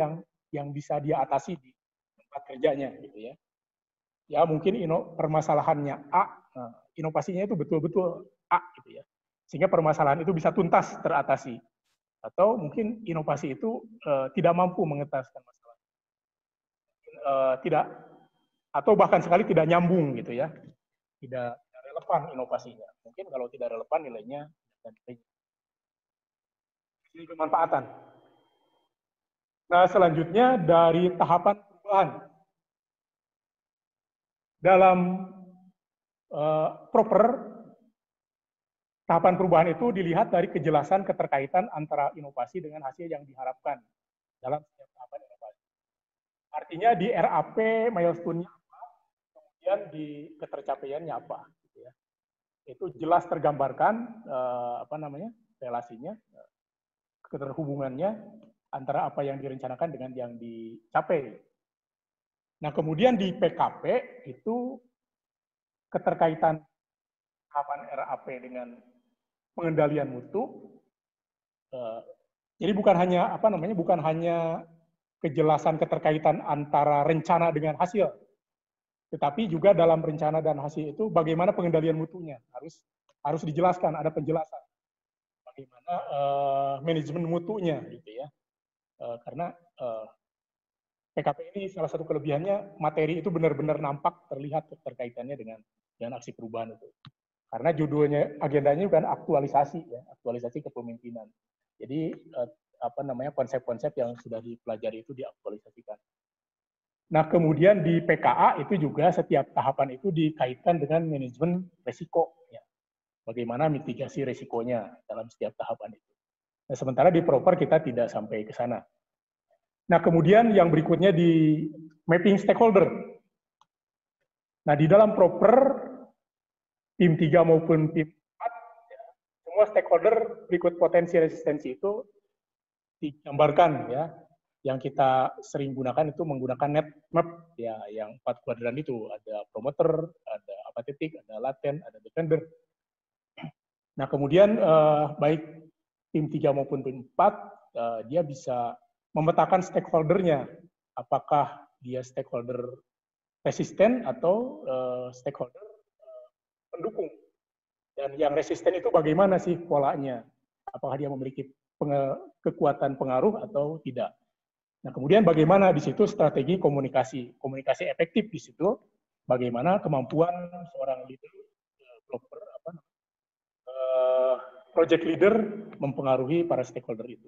yang bisa dia atasi di tempat kerjanya gitu ya. Ya mungkin permasalahannya A, nah, inovasinya itu betul-betul A gitu ya. Sehingga permasalahan itu bisa tuntas teratasi. Atau mungkin inovasi itu tidak mampu mengetaskan masalah. Tidak, atau bahkan sekali tidak nyambung gitu ya. Tidak relevan inovasinya. Mungkin kalau tidak relevan nilainya dan ini kemanfaatan. Nah, selanjutnya dari tahapan perubahan. Dalam proper, tahapan perubahan itu dilihat dari kejelasan keterkaitan antara inovasi dengan hasil yang diharapkan dalam setiap tahapan inovasi. Artinya di RAP milestone-nya apa, kemudian di ketercapaiannya apa. Gitu ya. Itu jelas tergambarkan relasinya, keterhubungannya antara apa yang direncanakan dengan yang dicapai. Nah, kemudian di PKP itu keterkaitan tahapan RAP dengan pengendalian mutu. Jadi bukan hanya kejelasan keterkaitan antara rencana dengan hasil, tetapi juga dalam rencana dan hasil itu bagaimana pengendalian mutunya harus dijelaskan, ada penjelasan bagaimana manajemen mutunya gitu ya. Karena PKP ini salah satu kelebihannya, materi itu benar-benar nampak terlihat keterkaitannya dengan aksi perubahan itu. Karena judulnya, agendanya bukan aktualisasi ya, aktualisasi kepemimpinan. Jadi konsep-konsep yang sudah dipelajari itu diaktualisasikan. Nah, kemudian di PKA itu juga setiap tahapan itu dikaitkan dengan manajemen resiko ya. Bagaimana mitigasi resikonya dalam setiap tahapan itu. Nah, sementara di proper kita tidak sampai ke sana. Nah, kemudian yang berikutnya di mapping stakeholder. Nah, di dalam proper PIM 3 maupun PIM 4, ya, semua stakeholder berikut potensi resistensi itu digambarkan ya. Yang kita sering gunakan itu menggunakan net map ya, yang 4 kuadran itu, ada promoter, ada apathetic, ada laten, ada defender. Nah, kemudian baik PIM 3 maupun PIM 4 dia bisa memetakan stakeholdernya, apakah dia stakeholder resisten atau stakeholder pendukung. Dan yang resisten itu bagaimana sih polanya? Apakah dia memiliki kekuatan pengaruh atau tidak? Nah, kemudian bagaimana di situ strategi komunikasi efektif di situ, bagaimana kemampuan seorang leader, developer, project leader mempengaruhi para stakeholder itu.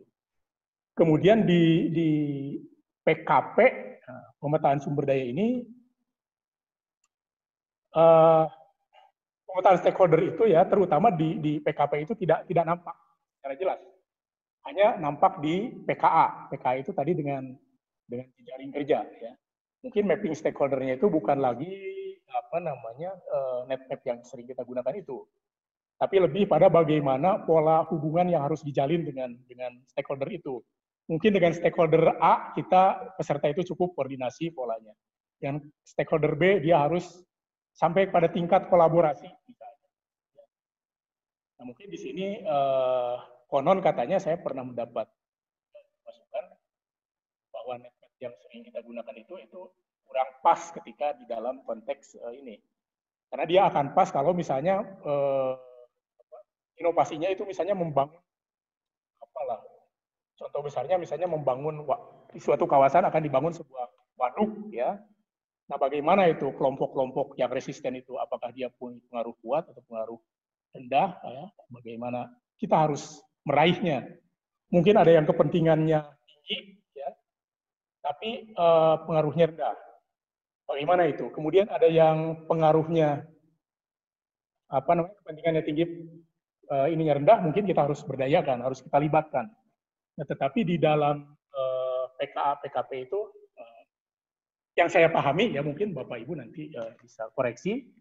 Kemudian di PKP, pemetaan sumber daya ini, pemetaan stakeholder itu ya, terutama di PKP itu tidak nampak secara jelas. Hanya nampak di PKA. PKA itu tadi dengan jejaring kerja ya. Mungkin mapping stakeholder-nya itu bukan lagi net map yang sering kita gunakan itu. Tapi lebih pada bagaimana pola hubungan yang harus dijalin dengan stakeholder itu. Mungkin dengan stakeholder A kita peserta itu cukup koordinasi polanya. Dengan stakeholder B dia harus sampai pada tingkat kolaborasi. Nah, mungkin di sini konon katanya saya pernah mendapat masukan bahwa network yang sering kita gunakan itu kurang pas ketika di dalam konteks ini. Karena dia akan pas kalau misalnya inovasinya itu misalnya membangun contoh besarnya misalnya membangun di suatu kawasan akan dibangun sebuah waduk ya. Nah, bagaimana itu kelompok-kelompok yang resisten itu, apakah dia punya pengaruh kuat atau pengaruh rendah ya? Bagaimana kita harus meraihnya. Mungkin ada yang kepentingannya tinggi ya, tapi pengaruhnya rendah. Bagaimana itu? Kemudian ada yang pengaruhnya kepentingannya tinggi, ininya rendah, mungkin kita harus berdayakan, harus kita libatkan. Nah, tetapi di dalam PKA PKP itu yang saya pahami ya, mungkin Bapak Ibu nanti bisa koreksi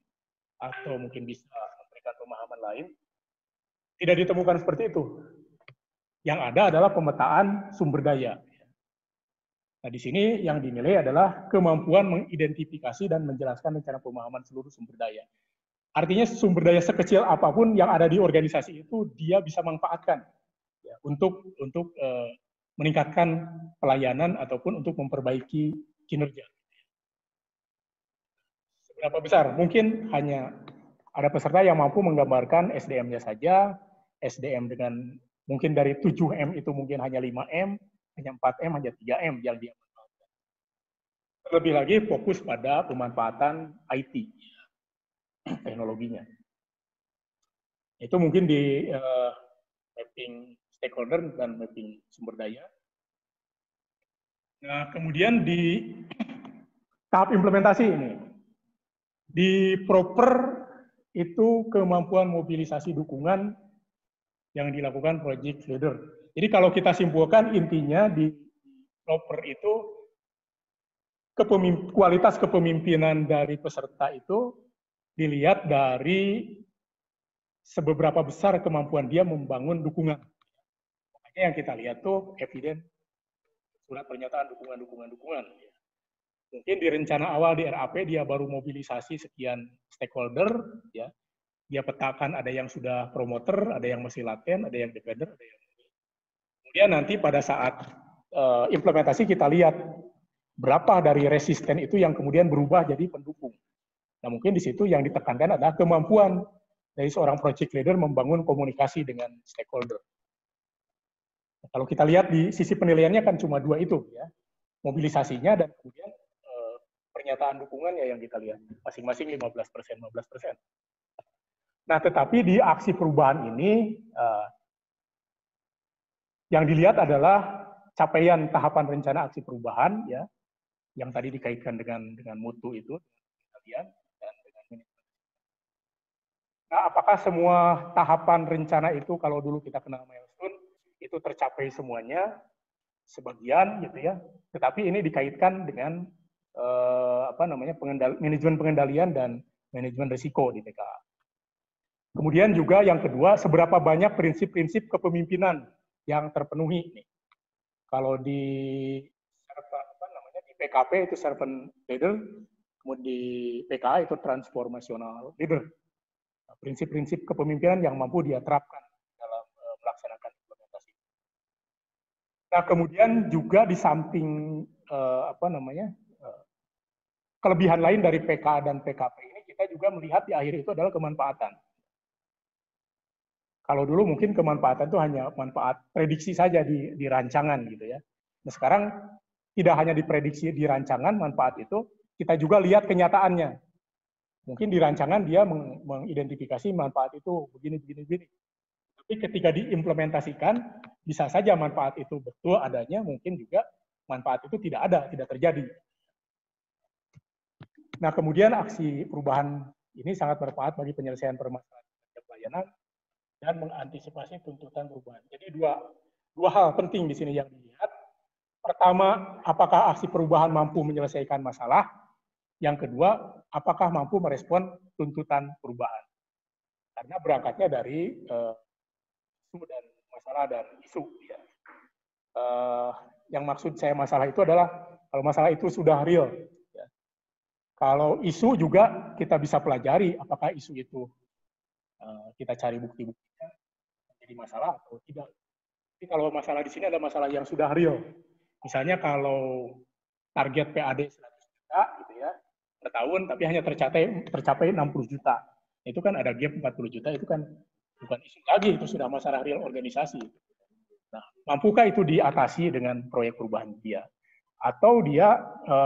atau mungkin bisa memberikan pemahaman lain. Tidak ditemukan seperti itu. Yang ada adalah pemetaan sumber daya. Nah, di sini yang dinilai adalah kemampuan mengidentifikasi dan menjelaskan rencana pemahaman seluruh sumber daya. Artinya sumber daya sekecil apapun yang ada di organisasi itu dia bisa manfaatkan ya, untuk meningkatkan pelayanan ataupun untuk memperbaiki kinerja. Seberapa besar? Mungkin hanya ada peserta yang mampu menggambarkan SDM-nya saja, SDM dengan mungkin dari 7M itu mungkin hanya 5M, hanya 4M, hanya 3M yang dia manfaatkan. Terlebih lagi fokus pada pemanfaatan IT, teknologinya. Itu mungkin di mapping stakeholder dan mapping sumber daya. Nah, kemudian di tahap implementasi ini, di proper itu kemampuan mobilisasi dukungan yang dilakukan project leader. Jadi kalau kita simpulkan intinya di proper itu kualitas kepemimpinan dari peserta itu dilihat dari seberapa besar kemampuan dia membangun dukungan. Makanya yang kita lihat tuh evident surat pernyataan dukungan. Mungkin di rencana awal di RAP dia baru mobilisasi sekian stakeholder, ya. Dia petakan ada yang sudah promoter, ada yang masih laten, ada yang defender, ada yang... Kemudian nanti pada saat implementasi kita lihat berapa dari resisten itu yang kemudian berubah jadi pendukung. Nah, mungkin di situ yang ditekankan adalah kemampuan dari seorang project leader membangun komunikasi dengan stakeholder. Nah, kalau kita lihat di sisi penilaiannya kan cuma dua itu, ya, mobilisasinya dan kemudian pernyataan dukungannya yang kita lihat masing-masing 15%, 15%. Nah, tetapi di aksi perubahan ini yang dilihat adalah capaian tahapan rencana aksi perubahan, ya, yang tadi dikaitkan dengan mutu itu, dan dengan manajemen. Nah, apakah semua tahapan rencana itu kalau dulu kita kenal milestone itu tercapai semuanya? Sebagian, gitu ya. Tetapi ini dikaitkan dengan manajemen pengendalian dan manajemen risiko di PKA. Kemudian juga yang kedua, seberapa banyak prinsip-prinsip kepemimpinan yang terpenuhi. Kalau di di PKP itu servant leader, kemudian di PKA itu transformational leader. Prinsip-prinsip kepemimpinan yang mampu dia terapkan dalam melaksanakan implementasi. Nah, kemudian juga di samping kelebihan lain dari PKA dan PKP ini, kita juga melihat di akhir itu adalah kemanfaatan. Kalau dulu mungkin kemanfaatan itu hanya manfaat prediksi saja di rancangan gitu ya. Nah, sekarang tidak hanya diprediksi di rancangan manfaat itu, kita juga lihat kenyataannya. Mungkin di rancangan dia mengidentifikasi manfaat itu begini. Tapi ketika diimplementasikan, bisa saja manfaat itu betul adanya, mungkin juga manfaat itu tidak ada, tidak terjadi. Nah, kemudian aksi perubahan ini sangat bermanfaat bagi penyelesaian permasalahan pelayanan dan mengantisipasi tuntutan perubahan. Jadi dua hal penting di sini yang dilihat. Pertama, apakah aksi perubahan mampu menyelesaikan masalah? Yang kedua, apakah mampu merespon tuntutan perubahan? Karena berangkatnya dari isu dan masalah dan isu. Ya. Yang maksud saya masalah itu adalah kalau masalah itu sudah real. Ya. Kalau isu juga kita bisa pelajari apakah isu itu kita cari bukti-buktinya jadi masalah atau tidak. Tapi kalau masalah di sini ada masalah yang sudah real. Misalnya kalau target PAD 100 juta gitu ya per tahun, tapi hanya tercapai 60 juta. Itu kan ada gap 40 juta, itu kan bukan isu lagi, itu sudah masalah real organisasi. Nah, mampukah itu diatasi dengan proyek perubahan dia? Atau dia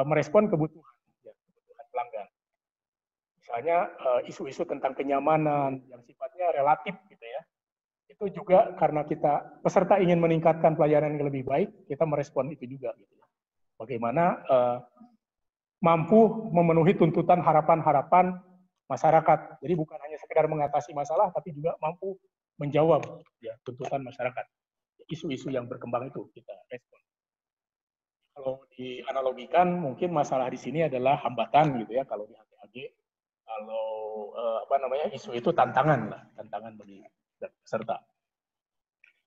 merespon kebutuhan pelanggan. Misalnya isu-isu tentang kenyamanan yang sifatnya relatif gitu ya. Itu juga karena kita peserta ingin meningkatkan pelayanan yang lebih baik, kita merespon itu juga gitu ya. Bagaimana mampu memenuhi tuntutan harapan-harapan masyarakat. Jadi bukan hanya sekedar mengatasi masalah, tapi juga mampu menjawab ya, tuntutan masyarakat. Isu-isu yang berkembang itu kita respon. Kalau dianalogikan, mungkin masalah di sini adalah hambatan gitu ya. Kalau di HTAG, kalau isu itu tantangan lah, tantangan bagi peserta.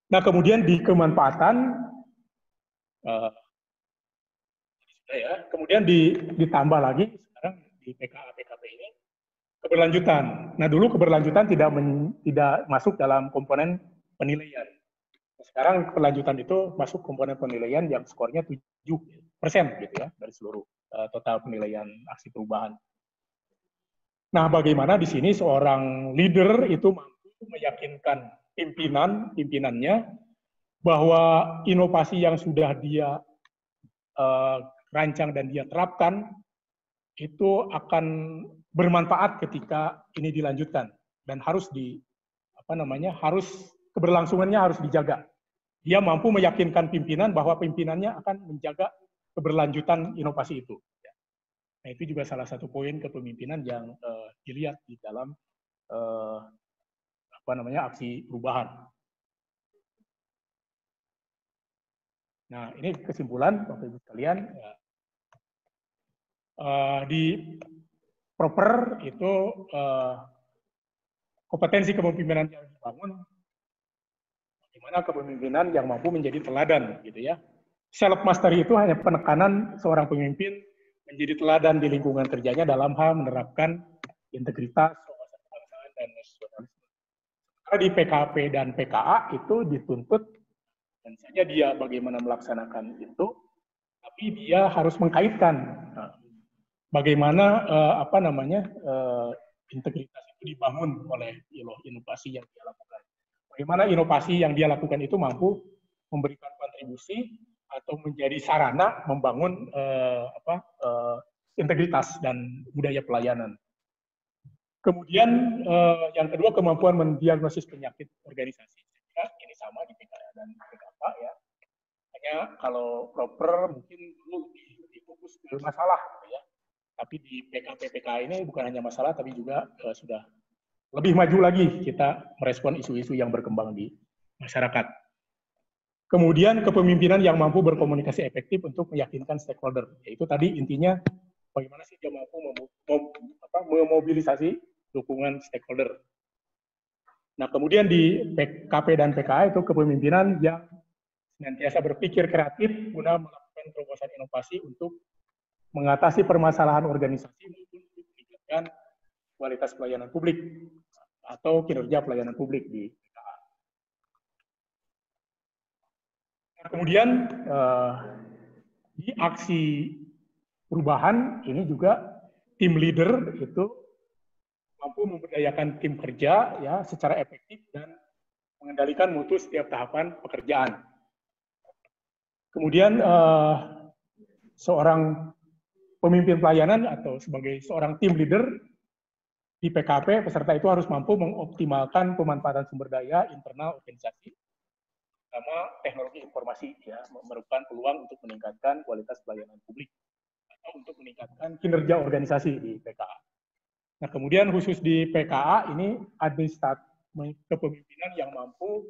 Nah, kemudian di kemanfaatan, kemudian ditambah lagi sekarang di PKA PKP ini keberlanjutan. Nah, dulu keberlanjutan tidak masuk dalam komponen penilaian. Sekarang keberlanjutan itu masuk komponen penilaian yang skornya 7% gitu ya dari seluruh total penilaian aksi perubahan. Nah, bagaimana di sini seorang leader itu mampu meyakinkan pimpinannya bahwa inovasi yang sudah dia rancang dan dia terapkan itu akan bermanfaat ketika ini dilanjutkan dan harus harus keberlangsungannya harus dijaga. Dia mampu meyakinkan pimpinan bahwa pimpinannya akan menjaga keberlanjutan inovasi itu. Nah, itu juga salah satu poin kepemimpinan yang dilihat di dalam aksi perubahan. Nah, ini kesimpulan Bapak Ibu sekalian. Di proper itu kompetensi kepemimpinan yang dibangun, bagaimana kepemimpinan yang mampu menjadi teladan, gitu ya. Self mastery itu hanya penekanan seorang pemimpin menjadi teladan di lingkungan kerjanya dalam hal menerapkan integritas, wawasan kebangsaan, dan nasionalisme. Karena di PKP dan PKA itu dituntut, dan saja dia bagaimana melaksanakan itu, tapi dia harus mengkaitkan bagaimana integritas itu dibangun oleh inovasi yang dia lakukan. Bagaimana inovasi yang dia lakukan itu mampu memberikan kontribusi atau menjadi sarana membangun integritas dan budaya pelayanan. Kemudian yang kedua, kemampuan mendiagnosis penyakit organisasi. Ini sama di PKA dan PKP ya. Hanya kalau proper mungkin dulu lebih fokus ke masalah ya. Tapi di PKP PKA ini bukan hanya masalah, tapi juga sudah lebih maju lagi kita merespon isu-isu yang berkembang di masyarakat. Kemudian kepemimpinan yang mampu berkomunikasi efektif untuk meyakinkan stakeholder. Yaitu tadi intinya bagaimana sih dia mampu memobilisasi dukungan stakeholder. Nah, kemudian di PKP dan PKA itu kepemimpinan yang senantiasa berpikir kreatif guna melakukan terobosan inovasi untuk mengatasi permasalahan organisasi maupun untuk meningkatkan kualitas pelayanan publik atau kinerja pelayanan publik di PKA. Nah, kemudian di aksi perubahan ini juga tim leader itu mampu memberdayakan tim kerja ya secara efektif dan mengendalikan mutu setiap tahapan pekerjaan. Kemudian seorang pemimpin pelayanan atau sebagai seorang tim leader di PKP, peserta itu harus mampu mengoptimalkan pemanfaatan sumber daya internal organisasi, terutama teknologi informasi, ya, merupakan peluang untuk meningkatkan kualitas pelayanan publik atau untuk meningkatkan kinerja organisasi di PKA. Nah, kemudian khusus di PKA ini kepemimpinan yang mampu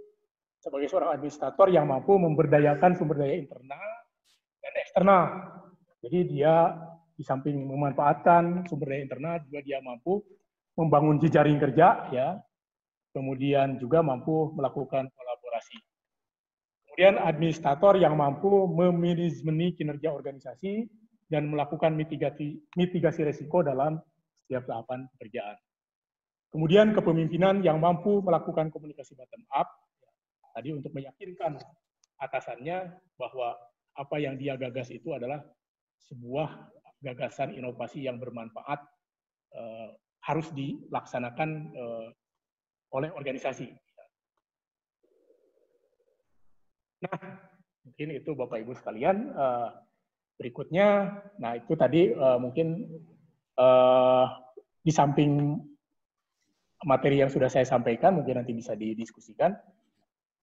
sebagai seorang administrator yang mampu memberdayakan sumber daya internal dan eksternal. Jadi dia di samping memanfaatkan sumber daya internal juga dia mampu membangun jejaring kerja, ya, kemudian juga mampu melakukan kolaborasi. Kemudian administrator yang mampu memanajemen kinerja organisasi dan melakukan mitigasi risiko dalam setiap tahapan pekerjaan. Kemudian kepemimpinan yang mampu melakukan komunikasi bottom up, tadi untuk meyakinkan atasannya bahwa apa yang dia gagas itu adalah sebuah gagasan inovasi yang bermanfaat, harus dilaksanakan oleh organisasi. Nah, mungkin itu Bapak Ibu sekalian. Berikutnya, nah itu tadi mungkin di samping materi yang sudah saya sampaikan, mungkin nanti bisa didiskusikan.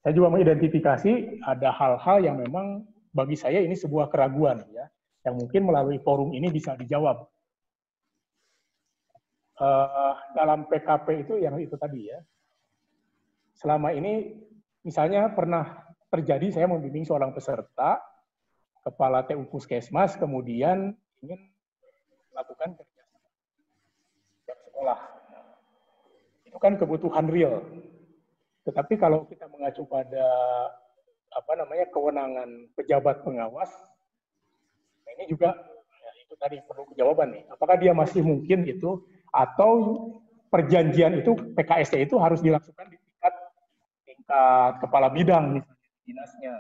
Saya juga mengidentifikasi ada hal-hal yang memang bagi saya ini sebuah keraguan, ya, yang mungkin melalui forum ini bisa dijawab. Dalam PKP itu yang itu tadi, ya, selama ini misalnya pernah terjadi saya membimbing seorang peserta kepala TU Puskesmas kemudian ingin melakukan kerjasama dengan sekolah. Itu kan kebutuhan real. Tetapi kalau kita mengacu pada kewenangan pejabat pengawas, nah ini juga ya, itu tadi perlu jawaban nih. Apakah dia masih mungkin itu atau perjanjian itu PKST itu harus dilakukan di tingkat kepala bidang misalnya dinasnya.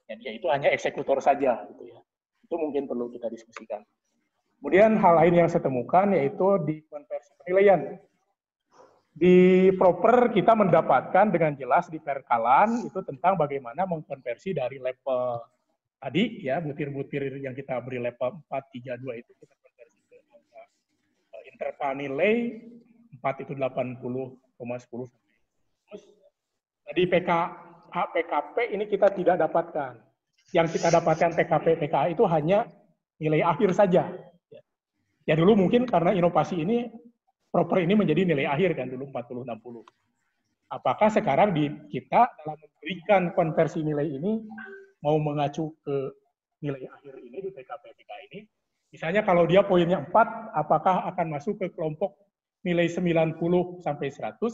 Ya, dia itu hanya eksekutor saja gitu ya. Itu mungkin perlu kita diskusikan. Kemudian hal lain yang saya temukan yaitu di konversi penilaian. Di proper kita mendapatkan dengan jelas di perkalan itu tentang bagaimana mengkonversi dari level tadi ya butir-butir yang kita beri level 432 itu kita konversi ke angka interval nilai 4 itu 80,10 sampai. Terus di PKP ini kita tidak dapatkan. Yang kita dapatkan PKA itu hanya nilai akhir saja. Ya dulu mungkin karena inovasi ini proper ini menjadi nilai akhir kan dulu 40-60. Apakah sekarang kita dalam memberikan konversi nilai ini mau mengacu ke nilai akhir ini di PKA ini? Misalnya kalau dia poinnya 4, apakah akan masuk ke kelompok nilai 90 sampai 100?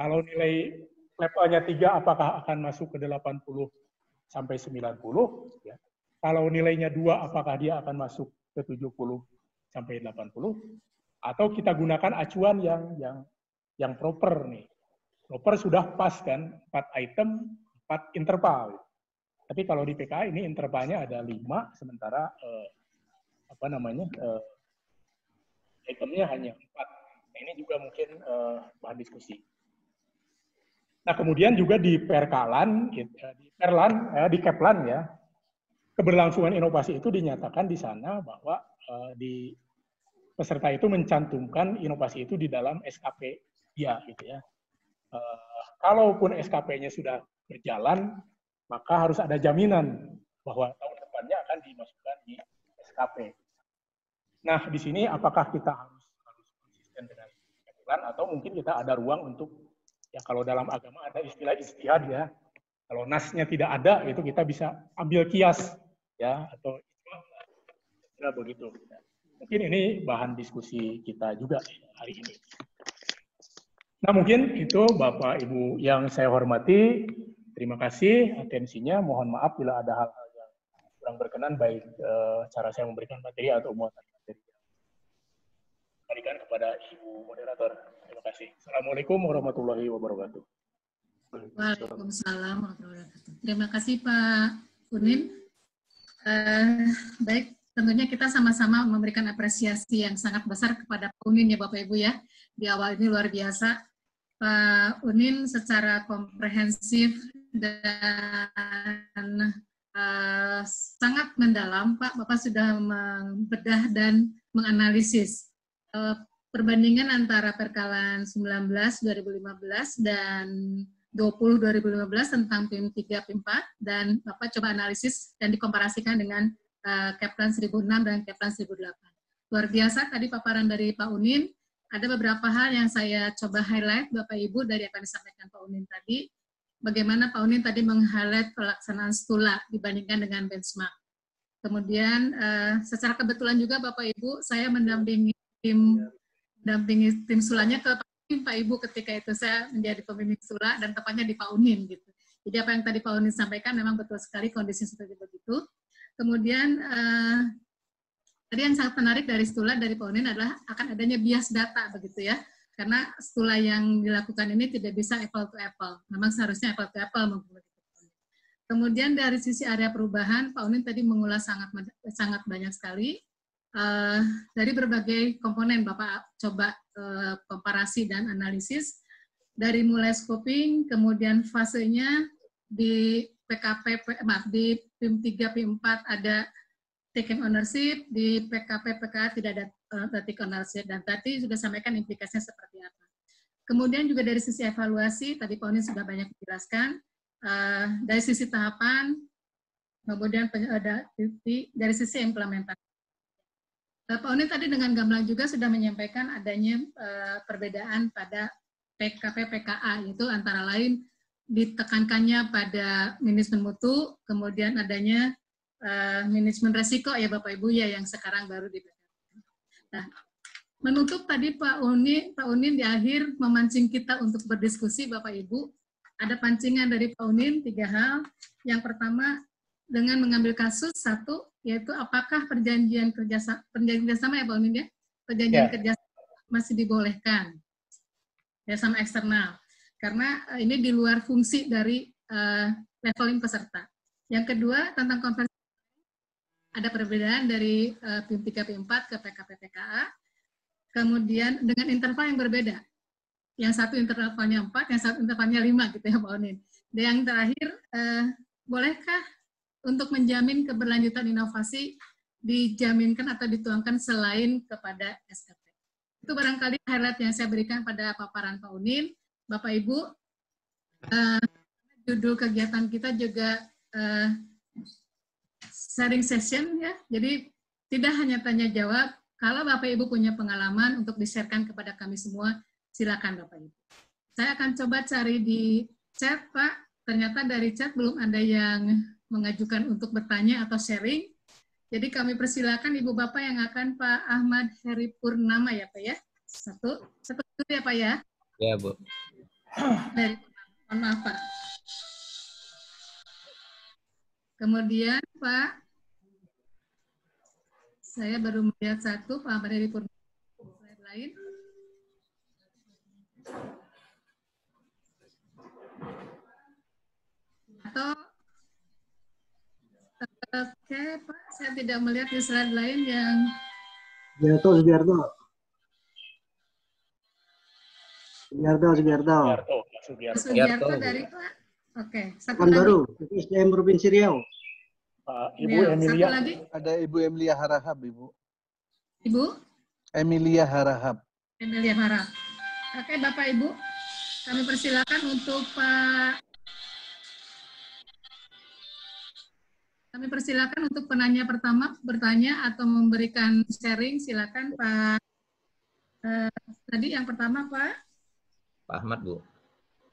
Kalau nilai levelnya 3, apakah akan masuk ke 80 sampai 90? Ya. Kalau nilainya 2, apakah dia akan masuk ke 70 sampai 80? Atau kita gunakan acuan yang proper nih. Proper sudah pas kan, 4 item, 4 interval. Tapi kalau di PKA ini intervalnya ada 5, sementara itemnya hanya 4. Nah, ini juga mungkin bahan diskusi. Nah, kemudian juga di perkalan, di Keplan ya, keberlangsungan inovasi itu dinyatakan di sana bahwa di peserta itu mencantumkan inovasi itu di dalam SKP dia gitu ya. Kalaupun SKP-nya sudah berjalan, maka harus ada jaminan bahwa tahun depannya akan dimasukkan di SKP. Nah, di sini apakah kita harus konsisten dengan Keplan atau mungkin kita ada ruang untuk ya kalau dalam agama ada istilah ijtihad ya. Kalau nasnya tidak ada itu kita bisa ambil kias ya atau begitu. Mungkin ini bahan diskusi kita juga hari ini. Nah, mungkin itu Bapak Ibu yang saya hormati. Terima kasih atensinya. Mohon maaf bila ada hal-hal yang kurang berkenan, baik cara saya memberikan materi atau muatan materi. Berikan kepada Ibu Moderator. Terima kasih. Assalamualaikum warahmatullahi wabarakatuh. Waalaikumsalam warahmatullahi wabarakatuh. Terima kasih Pak Unin. Baik, tentunya kita sama-sama memberikan apresiasi yang sangat besar kepada Pak Unin ya Bapak Ibu ya. Di awal ini luar biasa. Pak Unin secara komprehensif dan sangat mendalam, Pak. Bapak sudah membedah dan menganalisis perbandingan antara perkalaan 19 2015 dan 20 2015 tentang PIM 3 PIM 4, dan Bapak coba analisis dan dikomparasikan dengan Keplan 1006 dan Keplan 1008. Luar biasa tadi paparan dari Pak Unin. Ada beberapa hal yang saya coba highlight Bapak Ibu dari apa yang disampaikan Pak Unin tadi. Bagaimana Pak Unin tadi meng-highlight pelaksanaan stula dibandingkan dengan benchmark. Kemudian secara kebetulan juga Bapak Ibu, saya mendampingi tim sulanya ke Pak Ibu ketika itu saya menjadi pemimpin sula dan tepatnya di Pak Unin gitu. Jadi apa yang tadi Pak Unin sampaikan memang betul sekali kondisi seperti begitu. Kemudian tadi yang sangat menarik dari stula dari Pak Unin adalah akan adanya bias data begitu ya. Karena stula yang dilakukan ini tidak bisa apple to apple. Memang seharusnya apple to apple. Kemudian dari sisi area perubahan, Pak Unin tadi mengulas sangat banyak sekali. Dari berbagai komponen Bapak coba komparasi dan analisis dari mulai scoping, kemudian fasenya di di PIM 3 PIM 4 ada taking ownership, di PKP PKA tidak ada take ownership, dan tadi sudah sampaikan implikasinya seperti apa. Kemudian juga dari sisi evaluasi tadi Pak Unin sudah banyak dijelaskan, dari sisi tahapan, kemudian dari sisi implementasi. Pak Unin tadi dengan gamblang juga sudah menyampaikan adanya perbedaan pada PKP PKA, yaitu antara lain ditekankannya pada manajemen mutu, kemudian adanya manajemen resiko ya Bapak Ibu ya yang sekarang baru diperhatikan. Nah, menutup tadi Pak Unin di akhir memancing kita untuk berdiskusi Bapak Ibu. Ada pancingan dari Pak Unin 3 hal. Yang pertama, dengan mengambil kasus satu, yaitu apakah perjanjian kerjasama ya Pak Unin ya, perjanjian kerjasama masih dibolehkan ya sama eksternal, karena ini di luar fungsi dari leveling peserta. Yang kedua tentang konversi, ada perbedaan dari PIM 3 PIM 4 ke PKP PKA, kemudian dengan interval yang berbeda. Yang satu intervalnya 4, yang satu intervalnya 5 gitu ya Pak Unin. Dan yang terakhir, bolehkah untuk menjamin keberlanjutan inovasi dijaminkan atau dituangkan selain kepada SKP. Itu barangkali highlight yang saya berikan pada paparan Pak Unin. Bapak Ibu, judul kegiatan kita juga sharing session ya. Jadi tidak hanya tanya jawab, kalau Bapak Ibu punya pengalaman untuk di-share-kan kepada kami semua, silakan Bapak Ibu. Saya akan coba cari di chat Pak, ternyata dari chat belum ada yang mengajukan untuk bertanya atau sharing. Jadi kami persilakan Ibu Bapak yang akan Pak Ahmad Heri Purnama ya Pak ya. Satu dulu ya Pak ya. Ya Bu. Dari mohon maaf Pak. Kemudian Pak, saya baru melihat satu Pak Ahmad Heri Purnama. Slide lain. Atau oke, Pak, saya tidak melihat di slide lain yang Sugiarto dari Pak. Oke, satu lagi. Baru, SDM Provinsi Riau. Ibu Emilia. Satu lagi. Ada Ibu Emilia Harahap, Ibu. Ibu? Emilia Harahap. Emilia Harahap. Oke, Bapak Ibu, kami persilakan untuk Pak. Kami persilakan untuk penanya pertama bertanya atau memberikan sharing. Silakan Pak. Tadi yang pertama Pak Ahmad Bu.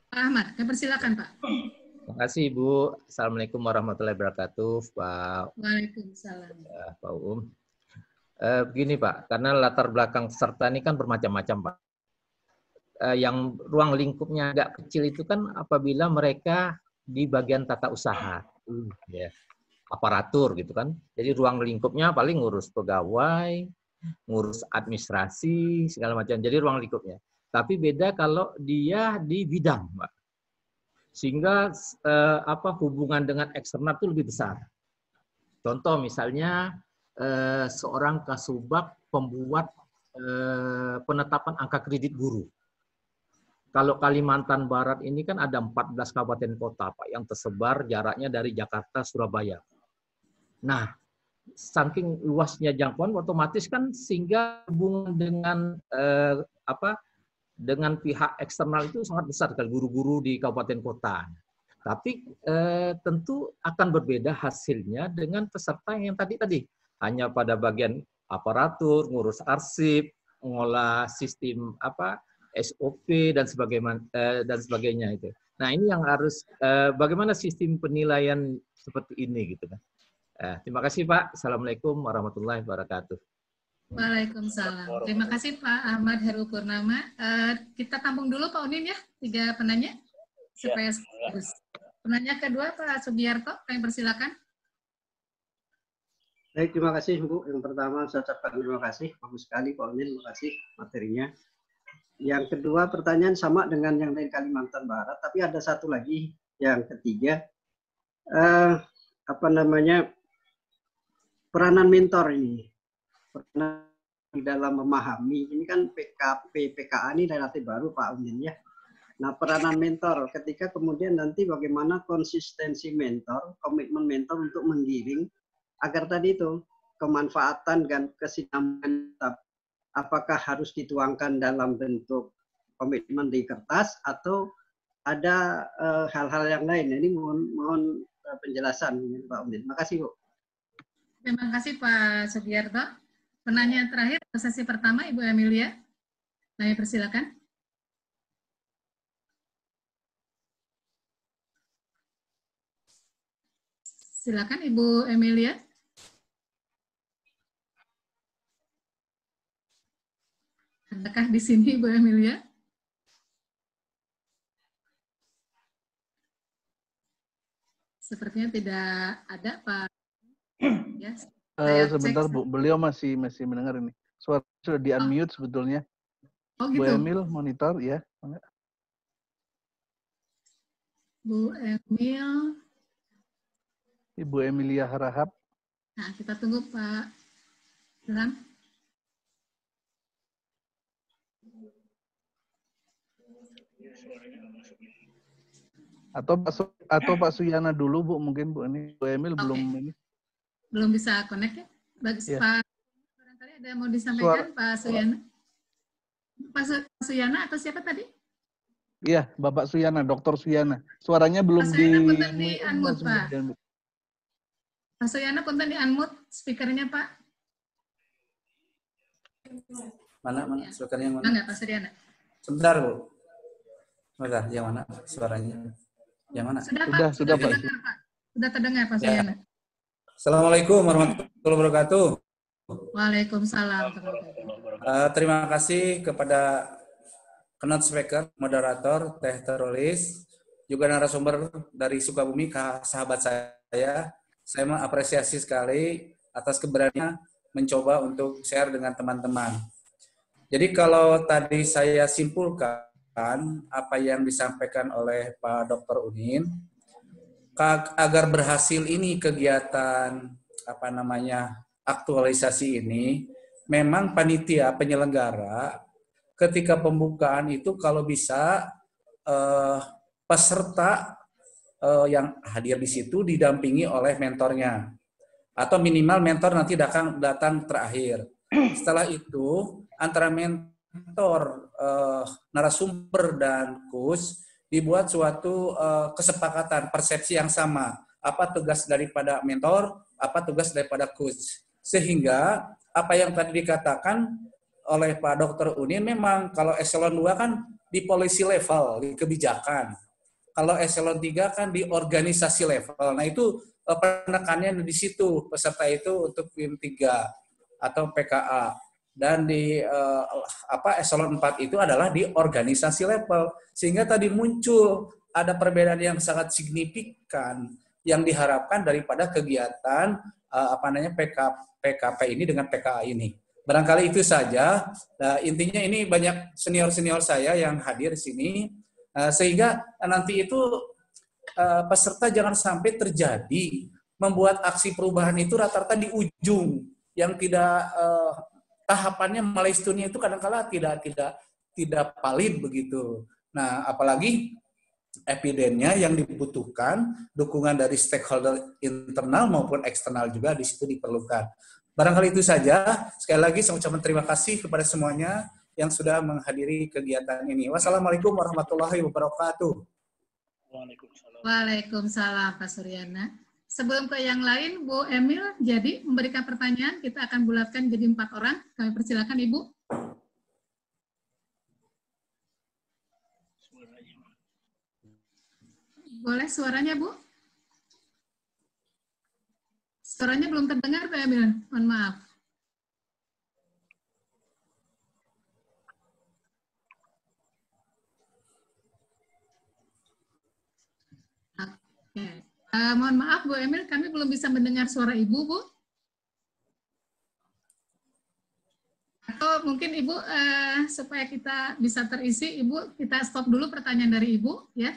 Pak Ahmad, kami persilakan Pak. Terima kasih Ibu. Assalamualaikum warahmatullahi wabarakatuh Pak. Waalaikumsalam. Pak Begini Pak, karena latar belakang peserta ini kan bermacam-macam Pak. yang ruang lingkupnya agak kecil itu kan apabila mereka di bagian tata usaha, ya, aparatur gitu kan. Jadi ruang lingkupnya paling ngurus pegawai, ngurus administrasi segala macam. Jadi ruang lingkupnya. Tapi beda kalau dia di bidang, Mbak. Sehingga hubungan dengan eksternal itu lebih besar. Contoh misalnya seorang kasubag pembuat penetapan angka kredit guru. Kalau Kalimantan Barat ini kan ada 14 kabupaten kota, Pak, yang tersebar jaraknya dari Jakarta, Surabaya. Nah, saking luasnya jangkauan, otomatis kan sehingga hubungan dengan dengan pihak eksternal itu sangat besar, kalau guru-guru di kabupaten kota. Tapi tentu akan berbeda hasilnya dengan peserta yang tadi. Hanya pada bagian aparatur, ngurus arsip, mengolah sistem SOP dan sebagainya itu. Nah, ini yang harus bagaimana sistem penilaian seperti ini gitu kan. Terima kasih Pak. Assalamualaikum warahmatullahi wabarakatuh. Waalaikumsalam. Terima kasih Pak Ahmad Heru Purnama. Kita tampung dulu Pak Unin ya, 3 penanya supaya bagus. Penanya kedua Pak Sugiarto, kami persilakan. Baik, terima kasih Bu. Yang pertama saya ucapkan terima kasih, bagus sekali Pak Unin, terima kasih materinya. Yang kedua pertanyaan sama dengan yang dari Kalimantan Barat, tapi ada satu lagi yang ketiga, peranan mentor ini, peranan di dalam memahami, ini kan PKA ini relatif baru Pak Unin ya. Nah, peranan mentor ketika kemudian nanti bagaimana konsistensi mentor, komitmen mentor untuk menggiring agar tadi itu kemanfaatan dan kesinambungan apakah harus dituangkan dalam bentuk komitmen di kertas atau ada hal-hal yang lain. Ini mohon penjelasan Pak Unin. Terima kasih Bu. Terima kasih Pak Sugiarto. Penanya terakhir sesi pertama Ibu Emilia. Kami persilakan. Silakan Ibu Emilia. Adakah di sini Bu Emilia? Sepertinya tidak ada Pak. Ya, sebentar Bu, beliau masih mendengar ini. Suara sudah di unmute sebetulnya. Oh gitu. Bu Emil monitor ya. Bu Emil. Ibu Emilia Harahap. Nah, kita tunggu Pak Ilham. Atau Pak Suyana dulu Bu, mungkin Bu ini Bu Emil belum ini. Belum bisa connect ya? Bagus ya. Pak. Barangkali ada mau disampaikan Pak Suyana. Pak Suyana atau siapa tadi? Iya, Bapak Suyana, Dr. Suyana. Suaranya belum Pak Suyana punten di unmute Pak. Pak Suyana punten di unmute speakernya Pak. Mana speakernya yang mana? Enggak Pak Suyana. Sebentar Bu. Sebentar, yang mana suaranya? Yang mana? Sudah Pak. Sudah terdengar Pak Suyana. Assalamualaikum warahmatullahi wabarakatuh. Waalaikumsalam. Terima kasih kepada keynote speaker, moderator, Teh Terolis, juga narasumber dari Sukabumi, sahabat saya. Saya mengapresiasi sekali atas keberaniannya mencoba untuk share dengan teman-teman. Jadi kalau tadi saya simpulkan apa yang disampaikan oleh Pak Dr. Unin, agar berhasil ini kegiatan aktualisasi ini, memang panitia penyelenggara ketika pembukaan itu kalau bisa peserta yang hadir di situ didampingi oleh mentornya, atau minimal mentor nanti datang terakhir. Setelah itu antara mentor, narasumber dan coach dibuat suatu kesepakatan persepsi yang sama. Apa tugas daripada mentor, apa tugas daripada coach. Sehingga apa yang tadi dikatakan oleh Pak Dr. Unin, memang kalau eselon 2 kan di policy level, di kebijakan. Kalau eselon 3 kan di organisasi level. Nah itu penekanannya di situ, peserta itu untuk PIM 3 atau PKA. dan di eselon 4 itu adalah di organisasi level. Sehingga tadi muncul ada perbedaan yang sangat signifikan yang diharapkan daripada kegiatan PKP ini dengan PKA ini. Barangkali itu saja. Nah, intinya ini banyak senior-senior saya yang hadir di sini, sehingga nanti itu peserta jangan sampai terjadi membuat aksi perubahan itu rata-rata di ujung yang tidak tahapannya milestonya itu kadang-kala tidak valid begitu. Nah, apalagi evidennya yang dibutuhkan dukungan dari stakeholder internal maupun eksternal juga di situ diperlukan. Barangkali itu saja. Sekali lagi saya ucapkan terima kasih kepada semuanya yang sudah menghadiri kegiatan ini. Wassalamualaikum warahmatullahi wabarakatuh. Waalaikumsalam Pak Suryana. Sebelum ke yang lain, Bu Emil jadi memberikan pertanyaan, kita akan bulatkan jadi 4 orang. Kami persilakan Ibu. Boleh suaranya, Bu? Suaranya belum terdengar, Pak Emil. Mohon maaf. Oke. Mohon maaf, Bu Emil, kami belum bisa mendengar suara Ibu, Bu. Atau mungkin Ibu, supaya kita bisa terisi, Ibu, kita stop dulu pertanyaan dari Ibu, ya.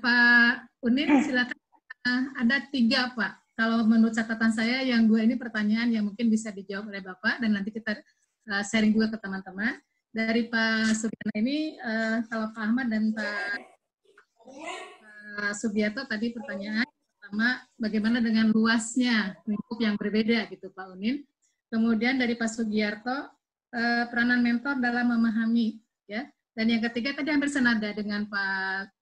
Pak Unin, silakan. Ada 3, Pak. Kalau menurut catatan saya, yang 2 ini pertanyaan yang mungkin bisa dijawab oleh Bapak, dan nanti kita sharing juga ke teman-teman. Dari Pak Suryana ini, kalau Pak Ahmad dan Pak Sugiarto tadi pertanyaan pertama, bagaimana dengan luasnya lingkup yang berbeda, gitu Pak Unin. Kemudian dari Pak Sugiarto, peranan mentor dalam memahami, ya. Dan yang ketiga tadi hampir senada dengan Pak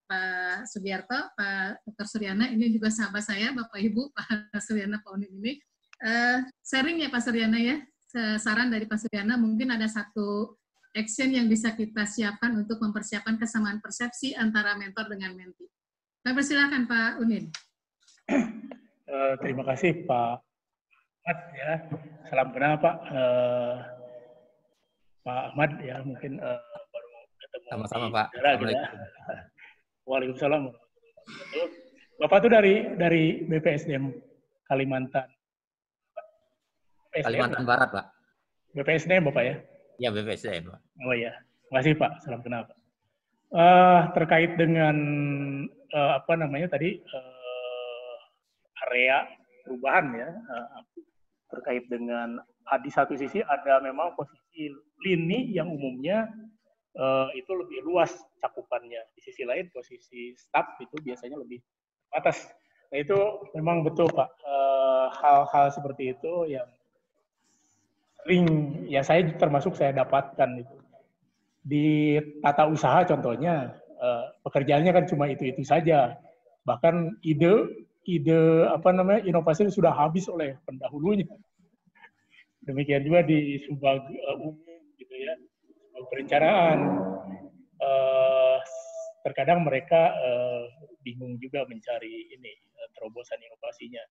Sugiarto, Pak Dr. Suryana, ini juga sahabat saya, Bapak Ibu, Pak Suryana, Pak Unin ini. Sharing ya Pak Suryana ya, saran dari Pak Suryana, mungkin ada satu action yang bisa kita siapkan untuk mempersiapkan kesamaan persepsi antara mentor dengan mentee. Kami persilakan Pak Unin. Terima kasih Pak Ahmad ya. Salam kenal Pak. Pak Ahmad ya, mungkin baru ketemu. Sama-sama Pak. Waalaikumsalam. Bapak tuh dari BPSDM Kalimantan. Kalimantan Barat, Pak. BPSDM Bapak ya? Ya, BPSDM, Pak. Oh ya, terima kasih Pak. Salam kenal Pak. Terkait dengan area perubahan ya, terkait dengan di satu sisi ada memang posisi lini yang umumnya itu lebih luas cakupannya. Di sisi lain posisi staf itu biasanya lebih atas. Nah itu memang betul Pak. Hal-hal seperti itu yang sering ya saya termasuk saya dapatkan itu. Di tata usaha contohnya pekerjaannya kan cuma itu saja. Bahkan ide inovasi sudah habis oleh pendahulunya. Demikian juga di subag umum gitu ya. Perencanaan, terkadang mereka bingung juga mencari terobosan inovasinya.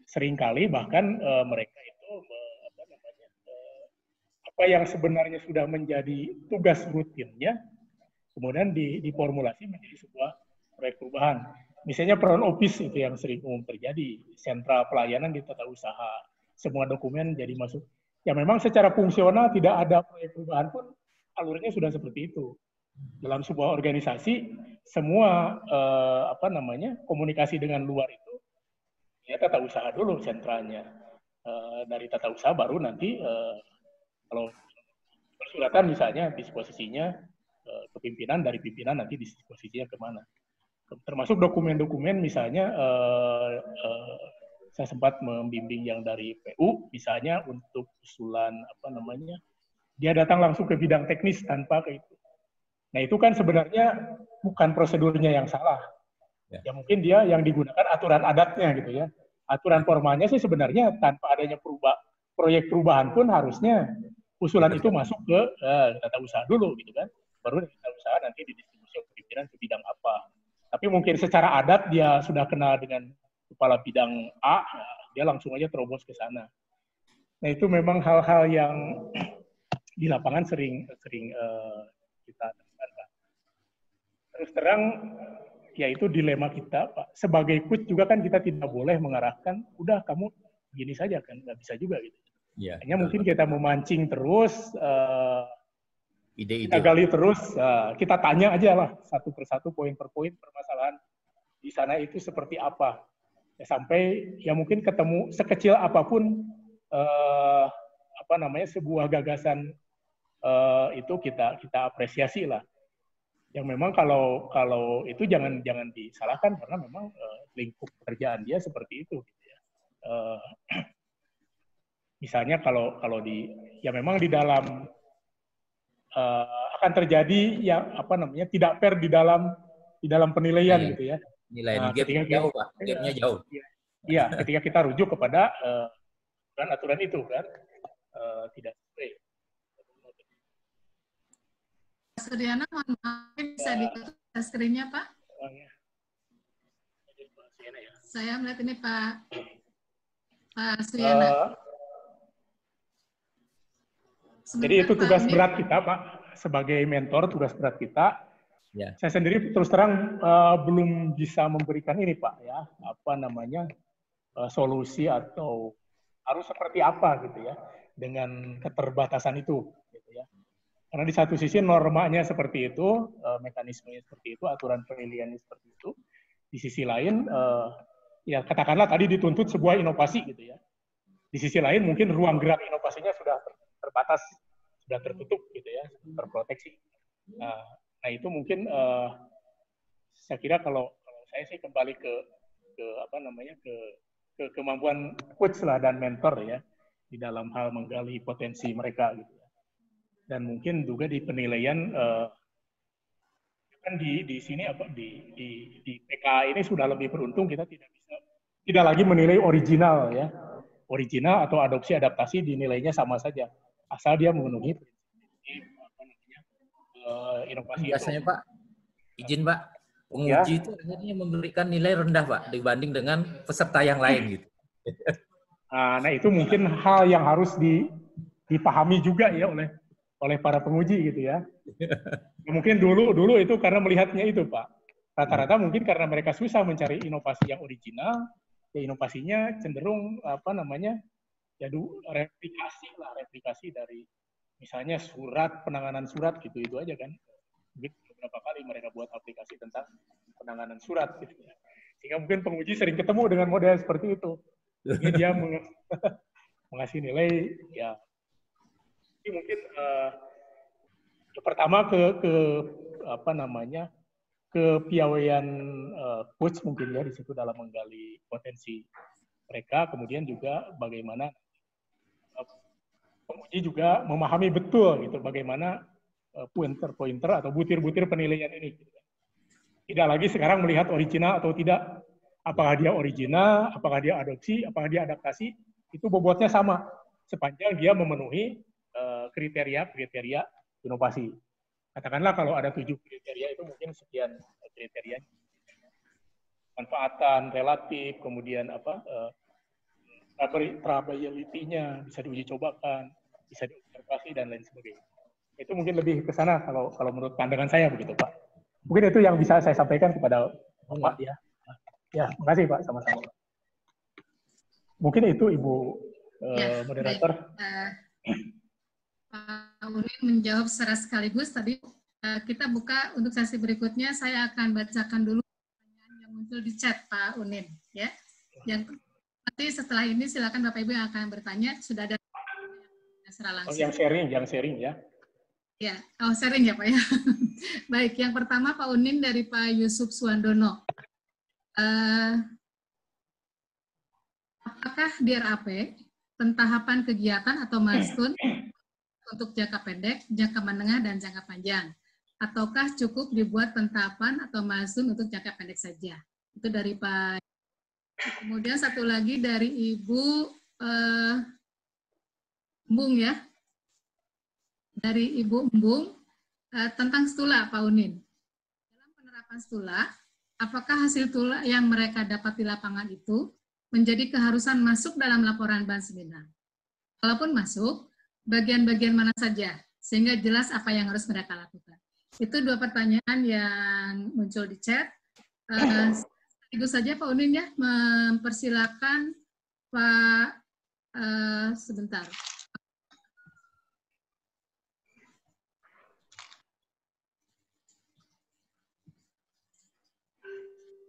Seringkali bahkan mereka itu apa yang sebenarnya sudah menjadi tugas rutinnya, kemudian diformulasi menjadi sebuah proyek perubahan. Misalnya front office itu yang sering umum terjadi, sentral pelayanan di tata usaha, semua dokumen jadi masuk. Ya memang secara fungsional tidak ada proyek perubahan pun alurnya sudah seperti itu. Dalam sebuah organisasi semua komunikasi dengan luar itu ya tata usaha dulu sentralnya. Dari tata usaha baru nanti kalau persuratan misalnya disposisinya ke pimpinan, dari pimpinan nanti disposisinya kemana. Termasuk dokumen-dokumen misalnya saya sempat membimbing yang dari PU, misalnya untuk usulan dia datang langsung ke bidang teknis tanpa ke itu. Nah itu kan sebenarnya bukan prosedurnya yang salah. Ya mungkin dia yang digunakan aturan adatnya gitu ya. Aturan formalnya sih sebenarnya tanpa adanya proyek perubahan pun harusnya usulan itu masuk ke tata usaha dulu gitu kan. Baru dari tata usaha nanti didistribusi ke pimpinan ke bidang apa. Tapi mungkin secara adat dia sudah kenal dengan kepala bidang A, dia langsung aja terobos ke sana. Nah itu memang hal-hal yang di lapangan sering kita temukan, Pak. Terus terang, ya itu dilema kita, Pak. Sebagai coach juga kan kita tidak boleh mengarahkan, udah kamu gini saja kan, nggak bisa juga gitu. Ya, hanya mungkin kita memancing terus, ide-ide. kita gali terus, kita tanya aja lah satu persatu, poin per poin permasalahan di sana itu seperti apa. Ya, sampai ya mungkin ketemu sekecil apapun sebuah gagasan itu kita apresiasi lah. Yang memang kalau itu jangan disalahkan karena memang lingkup pekerjaan dia seperti itu. Gitu ya. Misalnya kalau ya memang di dalam akan terjadi yang tidak fair di dalam penilaian gitu ya. Nilai gap jauh, Pak. Gapnya jauh. Iya, ketika kita rujuk kepada aturan itu kan tidak sesuai. Pak Suryana, mohon maaf, bisa ditutup screen-nya, Pak? Saya melihat ini Pak Suryana. Jadi itu tugas berat kita, Pak. Sebagai mentor, tugas berat kita. Ya. Saya sendiri terus terang belum bisa memberikan ini, Pak, ya, solusi atau harus seperti apa gitu ya, dengan keterbatasan itu, gitu ya. Karena di satu sisi normanya seperti itu, mekanismenya seperti itu, aturan penilaiannya seperti itu. Di sisi lain, ya katakanlah tadi dituntut sebuah inovasi gitu ya. Di sisi lain mungkin ruang gerak inovasinya sudah terbatas, sudah tertutup gitu ya, terproteksi. Nah itu mungkin saya kira kalau saya sih kembali ke kemampuan coach lah dan mentor ya di dalam hal menggali potensi mereka gitu ya. Dan mungkin juga di penilaian kan di sini di PK ini sudah lebih beruntung, kita tidak lagi menilai original ya. Original atau adopsi adaptasi dinilainya sama saja asal dia memenuhi inovasi. Biasanya Pak, izin Pak, penguji itu akhirnya memberikan nilai rendah Pak dibanding dengan peserta yang lain gitu. Nah itu mungkin hal yang harus dipahami juga ya oleh para penguji gitu ya. Mungkin dulu itu karena melihatnya itu Pak. Rata-rata mungkin karena mereka susah mencari inovasi yang original, ya inovasinya cenderung replikasi dari misalnya penanganan surat gitu itu aja kan. Mungkin beberapa kali mereka buat aplikasi tentang penanganan surat gitu ya. Sehingga mungkin penguji sering ketemu dengan model seperti itu. Jadi dia mengasih nilai ya. Jadi mungkin pertama kepiawaian coach mungkin ya di situ dalam menggali potensi mereka, kemudian juga bagaimana penguji juga memahami betul gitu bagaimana pointer-pointer atau butir-butir penilaian ini. Tidak lagi sekarang melihat original atau tidak, apakah dia original, apakah dia adopsi, apakah dia adaptasi, itu bobotnya sama sepanjang dia memenuhi kriteria inovasi. Katakanlah kalau ada 7 kriteria itu mungkin sekian kriteria. Manfaatan relatif, kemudian travelability-nya bisa diuji cobakan, bisa diobservasi dan lain sebagainya. Itu mungkin lebih ke sana kalau menurut pandangan saya begitu Pak. Mungkin itu yang bisa saya sampaikan kepada Bapak ya. Ya, makasih Pak, sama-sama. Mungkin itu Ibu moderator. Pak Unin menjawab secara sekaligus tadi. Kita buka untuk sesi berikutnya. Saya akan bacakan dulu pertanyaan yang muncul di chat Pak Unin. Ya, yang nanti setelah ini silakan Bapak Ibu yang akan bertanya. Sudah ada secara langsung. Yang sharing ya. Ya, sharing ya Pak ya. Baik, yang pertama Pak Unin dari Pak Yusuf Suwandono. Apakah di RAP pentahapan kegiatan atau milestone untuk jangka pendek, jangka menengah, dan jangka panjang? Ataukah cukup dibuat pentahapan atau milestone untuk jangka pendek saja? Itu dari Pak. Kemudian satu lagi dari Ibu Embung ya. Dari Ibu Embung tentang stula Pak Unin. Dalam penerapan stula, apakah hasil stula yang mereka dapat di lapangan itu menjadi keharusan masuk dalam laporan bahan seminar? Kalaupun masuk, bagian-bagian mana saja, sehingga jelas apa yang harus mereka lakukan. Itu 2 pertanyaan yang muncul di chat. Itu saja Pak Unin ya, mempersilakan Pak, sebentar.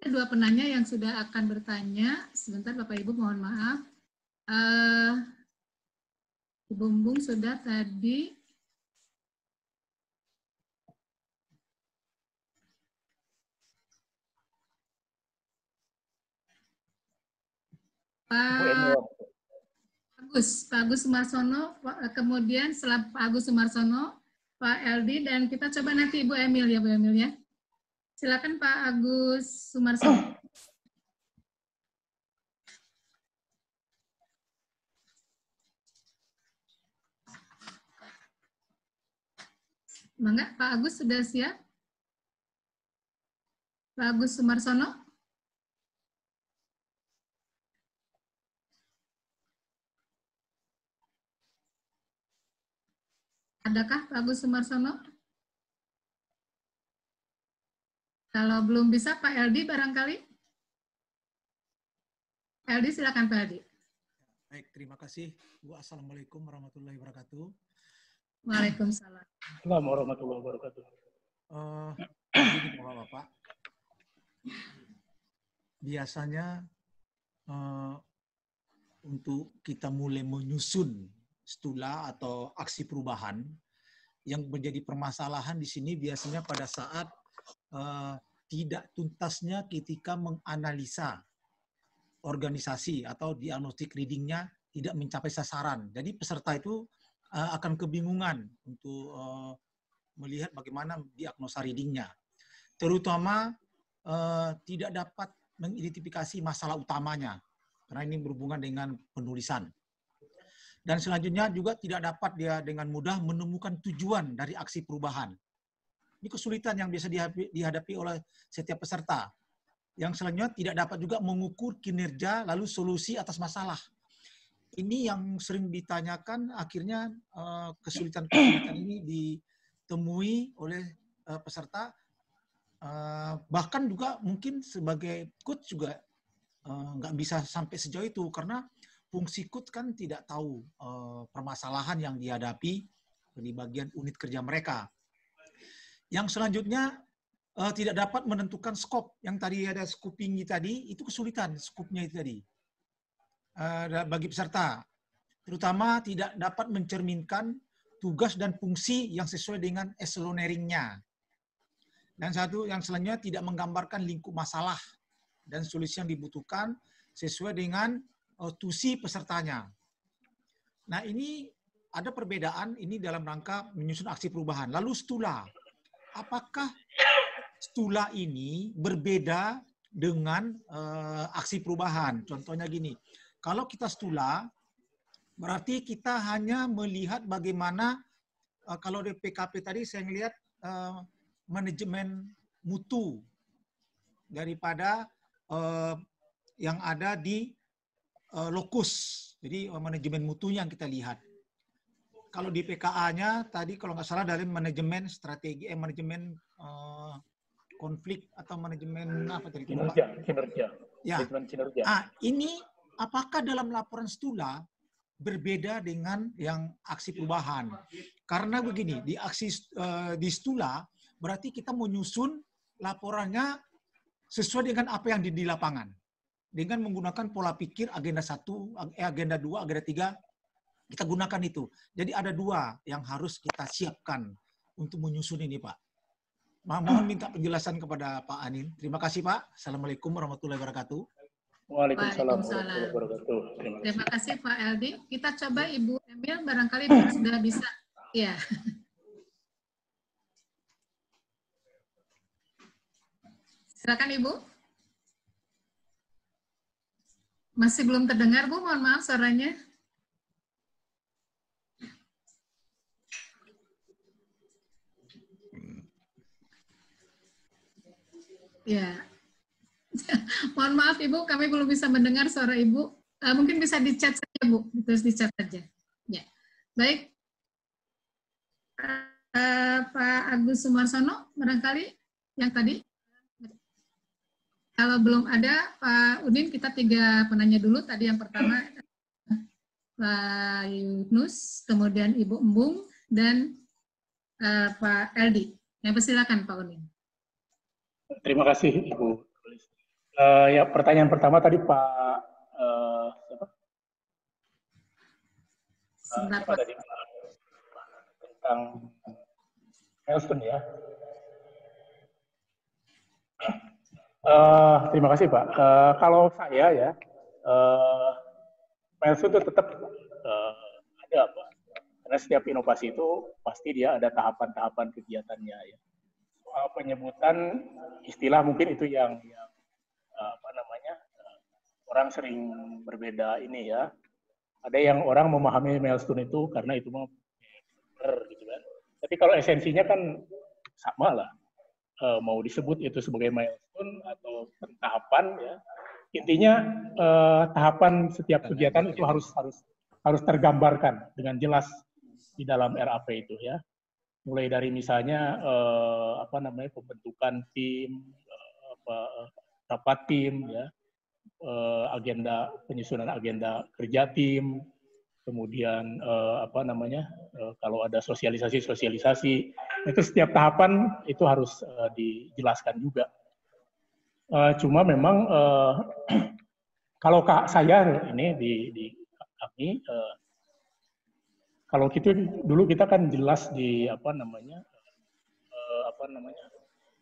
Ada 2 penanya yang sudah akan bertanya. Sebentar Bapak Ibu, mohon maaf. Ibu Bumbung sudah tadi. Pak Agus Sumarsono, kemudian setelah Pak Agus Sumarsono, Pak Eldi, dan kita coba nanti Ibu Emil ya, Bu Emil ya. Silakan Pak Agus Sumarsono. Mangga, Pak Agus sudah siap? Pak Agus Sumarsono? Adakah Pak Agus Sumarsono? Kalau belum bisa, Pak Eldi barangkali. Eldi, silakan Pak Eldi. Baik, terima kasih Bu. Assalamualaikum warahmatullahi wabarakatuh. Waalaikumsalam. Assalamualaikum warahmatullahi wabarakatuh. Begini Bapak-Bapak, biasanya untuk kita mulai menyusun stula atau aksi perubahan, yang menjadi permasalahan di sini biasanya pada saat tidak tuntasnya ketika menganalisa organisasi atau diagnostik readingnya tidak mencapai sasaran. Jadi peserta itu akan kebingungan untuk melihat bagaimana diagnosa readingnya. Terutama tidak dapat mengidentifikasi masalah utamanya, karena ini berhubungan dengan penulisan. Dan selanjutnya juga tidak dapat dia dengan mudah menemukan tujuan dari aksi perubahan. Ini kesulitan yang biasa dihadapi oleh setiap peserta. Yang selanjutnya tidak dapat juga mengukur kinerja lalu solusi atas masalah. Ini yang sering ditanyakan, akhirnya kesulitan-kesulitan ini ditemui oleh peserta. Bahkan juga mungkin sebagai coach juga nggak bisa sampai sejauh itu, karena fungsi coach kan tidak tahu permasalahan yang dihadapi di bagian unit kerja mereka. Yang selanjutnya tidak dapat menentukan skop. Yang tadi ada scoping tadi, itu kesulitan skopnya itu tadi. Bagi peserta. Terutama tidak dapat mencerminkan tugas dan fungsi yang sesuai dengan eseloneringnya. Dan satu yang selanjutnya tidak menggambarkan lingkup masalah dan solusi yang dibutuhkan sesuai dengan tusi pesertanya. Nah ini ada perbedaan ini dalam rangka menyusun aksi perubahan. Lalu stula. Apakah stula ini berbeda dengan aksi perubahan? Contohnya gini, kalau kita stula, berarti kita hanya melihat bagaimana, kalau di PKP tadi saya melihat manajemen mutu daripada yang ada di lokus. Jadi manajemen mutunya yang kita lihat. Kalau di PKA-nya tadi kalau nggak salah dari manajemen strategi, manajemen konflik atau manajemen apa tadi? Kinerja. Ya. Kinerja. Ini apakah dalam laporan stula berbeda dengan yang aksi perubahan? Karena begini, di di stula berarti kita menyusun laporannya sesuai dengan apa yang di lapangan. Dengan menggunakan pola pikir agenda 1, agenda 2, agenda 3, kita gunakan itu. Jadi ada 2 yang harus kita siapkan untuk menyusun ini, Pak. Mohon minta penjelasan kepada Pak Anin. Terima kasih, Pak. Assalamualaikum warahmatullahi wabarakatuh. Waalaikumsalam warahmatullahi wabarakatuh. Terima kasih, Pak Eldi. Kita coba Ibu Emil, barangkali Ibu sudah bisa. Ya. Silakan Ibu. Masih belum terdengar, Bu. Mohon maaf suaranya. Ya. Mohon maaf Ibu, kami belum bisa mendengar suara Ibu. Mungkin bisa di chat saja Bu, terus di chat saja. Ya, baik. Pak Agus Sumarsono, barangkali yang tadi. Kalau belum ada, Pak Udin, kita 3 penanya dulu. Tadi yang pertama, Pak Yunus, kemudian Ibu Embung, dan Pak Eldi. Yang persilakan, Pak Udin. Terima kasih, Ibu. Ya, pertanyaan pertama tadi Pak siapa? Siapa tadi Pak? Tentang milestone ya. Terima kasih Pak. Kalau saya ya, milestone itu tetap ada Pak. Karena setiap inovasi itu pasti dia ada tahapan-tahapan kegiatannya ya. Soal penyebutan istilah mungkin itu yang apa namanya, orang sering berbeda ini ya. Ada yang orang memahami milestone itu karena itu mau gitu kan. Tapi kalau esensinya kan sama lah. Mau disebut itu sebagai milestone atau tahapan ya. Intinya tahapan setiap kegiatan itu harus tergambarkan dengan jelas di dalam RAP itu ya. Mulai dari misalnya apa namanya, pembentukan tim, rapat tim ya, agenda, penyusunan agenda kerja tim, kemudian apa namanya, kalau ada sosialisasi itu setiap tahapan itu harus dijelaskan juga. Cuma memang kalau saya ini di kami, kalau gitu dulu kita kan jelas di apa namanya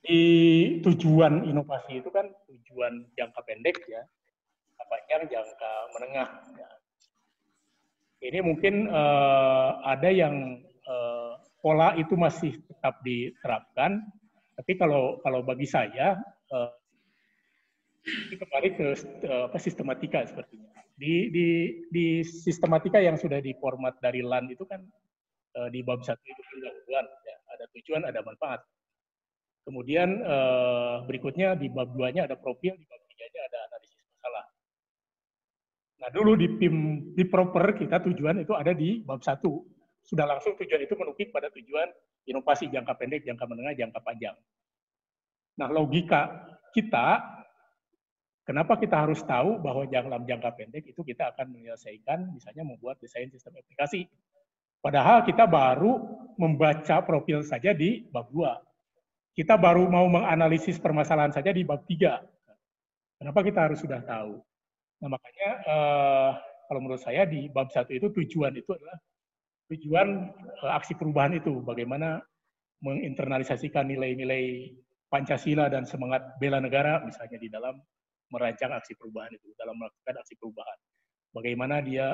di tujuan inovasi itu kan tujuan jangka pendek ya, jangka panjang, jangka menengah. Ya. Ini mungkin ada yang pola itu masih tetap diterapkan, tapi kalau bagi saya kembali ke sistematika sepertinya. Di sistematika yang sudah diformat dari LAN itu kan di bab 1 itu tujuan, ya, ada tujuan, ada manfaat. Kemudian berikutnya di bab 2-nya ada profil, di bab 3-nya ada analisis masalah. Nah dulu di proper kita tujuan itu ada di bab 1. Sudah langsung tujuan itu menukik pada tujuan inovasi jangka pendek, jangka menengah, jangka panjang. Nah logika kita, kenapa kita harus tahu bahwa dalam jangka pendek itu kita akan menyelesaikan, misalnya membuat desain sistem aplikasi. Padahal kita baru membaca profil saja di bab 2. Kita baru mau menganalisis permasalahan saja di bab 3. Kenapa kita harus sudah tahu? Nah makanya kalau menurut saya di bab 1 itu tujuan itu adalah tujuan aksi perubahan itu. Bagaimana menginternalisasikan nilai-nilai Pancasila dan semangat bela negara misalnya di dalam merancang aksi perubahan itu, dalam melakukan aksi perubahan. Bagaimana dia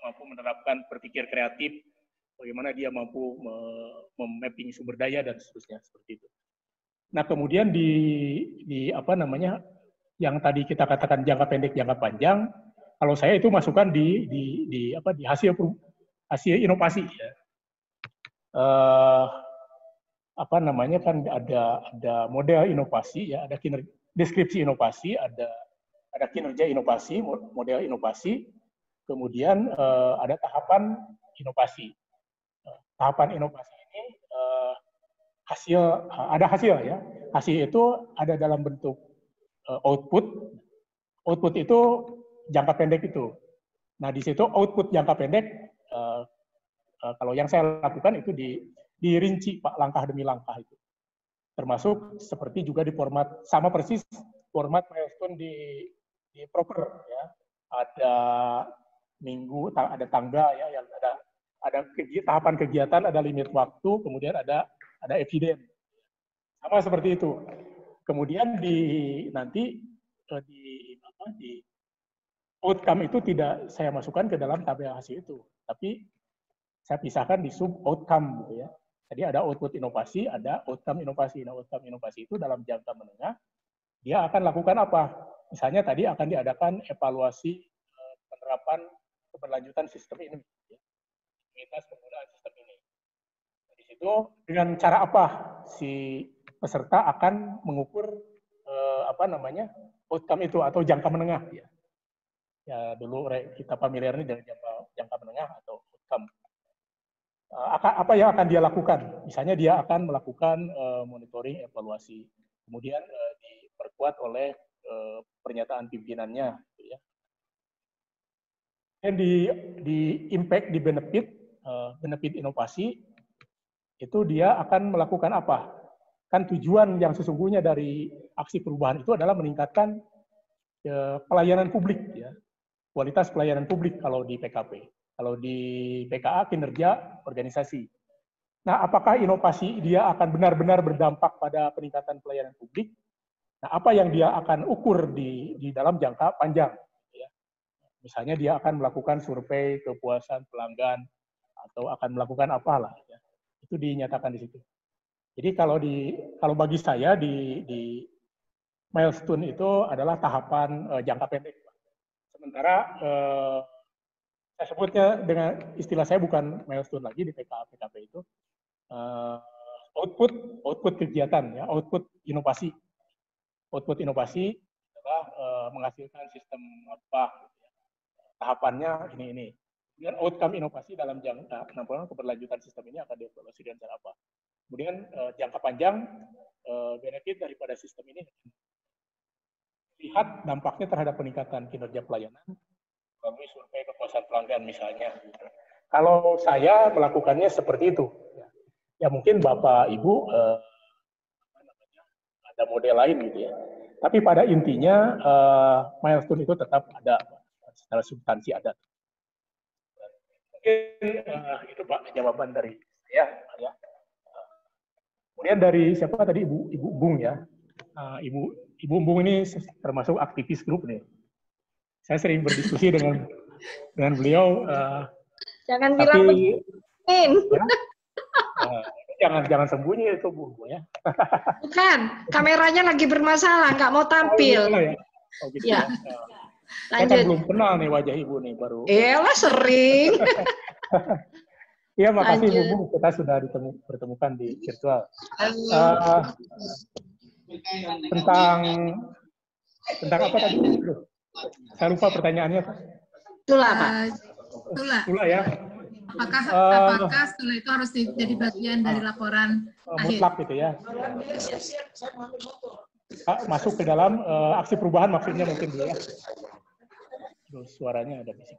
mampu menerapkan berpikir kreatif, bagaimana dia mampu memapping sumber daya dan seterusnya seperti itu. Nah kemudian di apa namanya, yang tadi kita katakan jangka pendek, jangka panjang, kalau saya itu masukkan di hasil inovasi. Ya. Apa namanya kan ada model inovasi, ya, ada deskripsi inovasi, ada kinerja inovasi, model inovasi, kemudian ada tahapan inovasi. Tahapan inovasi ini ada hasil ya. Hasil itu ada dalam bentuk output. Output itu jangka pendek itu. Nah di situ output jangka pendek kalau yang saya lakukan itu dirinci Pak, langkah demi langkah itu. Termasuk seperti juga di format sama persis format milestone di proper ya. Ada minggu, ada tangga ya, yang ada tahapan kegiatan, ada limit waktu, kemudian ada eviden. Sama seperti itu. Kemudian nanti di outcome itu tidak saya masukkan ke dalam tabel hasil itu, tapi saya pisahkan di sub outcome gitu ya. Jadi ada output inovasi, ada outcome inovasi. Nah, outcome inovasi itu dalam jangka menengah dia akan lakukan apa? Misalnya tadi akan diadakan evaluasi penerapan keberlanjutan sistem ini, efektivitas penggunaan sistem ini. Di situ dengan cara apa si peserta akan mengukur apa namanya outcome itu atau jangka menengah ya. Ya dulu kita familiar ini dengan jangka menengah atau outcome. Apa yang akan dia lakukan? Misalnya dia akan melakukan monitoring, evaluasi, kemudian diperkuat oleh pernyataan pimpinannya. Gitu ya. Dan di impact, di benefit inovasi, itu dia akan melakukan apa? Kan tujuan yang sesungguhnya dari aksi perubahan itu adalah meningkatkan pelayanan publik, ya. Kualitas pelayanan publik kalau di PKP. Kalau di PKA, kinerja organisasi. Nah, apakah inovasi dia akan benar-benar berdampak pada peningkatan pelayanan publik? Nah, apa yang dia akan ukur di dalam jangka panjang? Ya. Misalnya dia akan melakukan survei kepuasan pelanggan, atau akan melakukan apalah. Ya. Itu dinyatakan di situ. Jadi kalau bagi saya di milestone itu adalah tahapan jangka pendek. Sementara saya sebutnya dengan istilah saya bukan milestone lagi di PKP itu, output kegiatan, ya, output inovasi. Output inovasi adalah menghasilkan sistem apa, tahapannya ini. Kemudian outcome inovasi dalam jangka penampilan keberlanjutan sistem ini akan dievaluasi dengan cara apa. Kemudian jangka panjang benefit daripada sistem ini lihat dampaknya terhadap peningkatan kinerja pelayanan melalui survei kepuasan pelanggan misalnya. Kalau saya melakukannya seperti itu, ya mungkin Bapak Ibu ada model lain gitu ya. Tapi pada intinya milestone itu tetap ada secara substansi ada. Mungkin itu Pak jawaban dari saya. Ya. Kemudian dari siapa tadi Ibu Bung ya. Ibu Bung ini termasuk aktivis grup nih. Saya sering berdiskusi dengan beliau. Jangan tapi, bilang ya, jangan sembunyi itu Bu ya. Bukan, kameranya lagi bermasalah, nggak mau tampil. Oh, ya. Oh, gitu ya. Saya kan belum kenal nih wajah Ibu nih baru. Iyalah sering. Iya, makasih Bu Bung, kita sudah bertemukan di virtual. Tentang apa tadi? Saya lupa pertanyaannya. Tula, Pak. Tula ya. Apakah Tula itu harus jadi bagian dari laporan akhir? Mutlak gitu ya. Masuk ke dalam aksi perubahan maksudnya mungkin ya. Terus suaranya ada bising.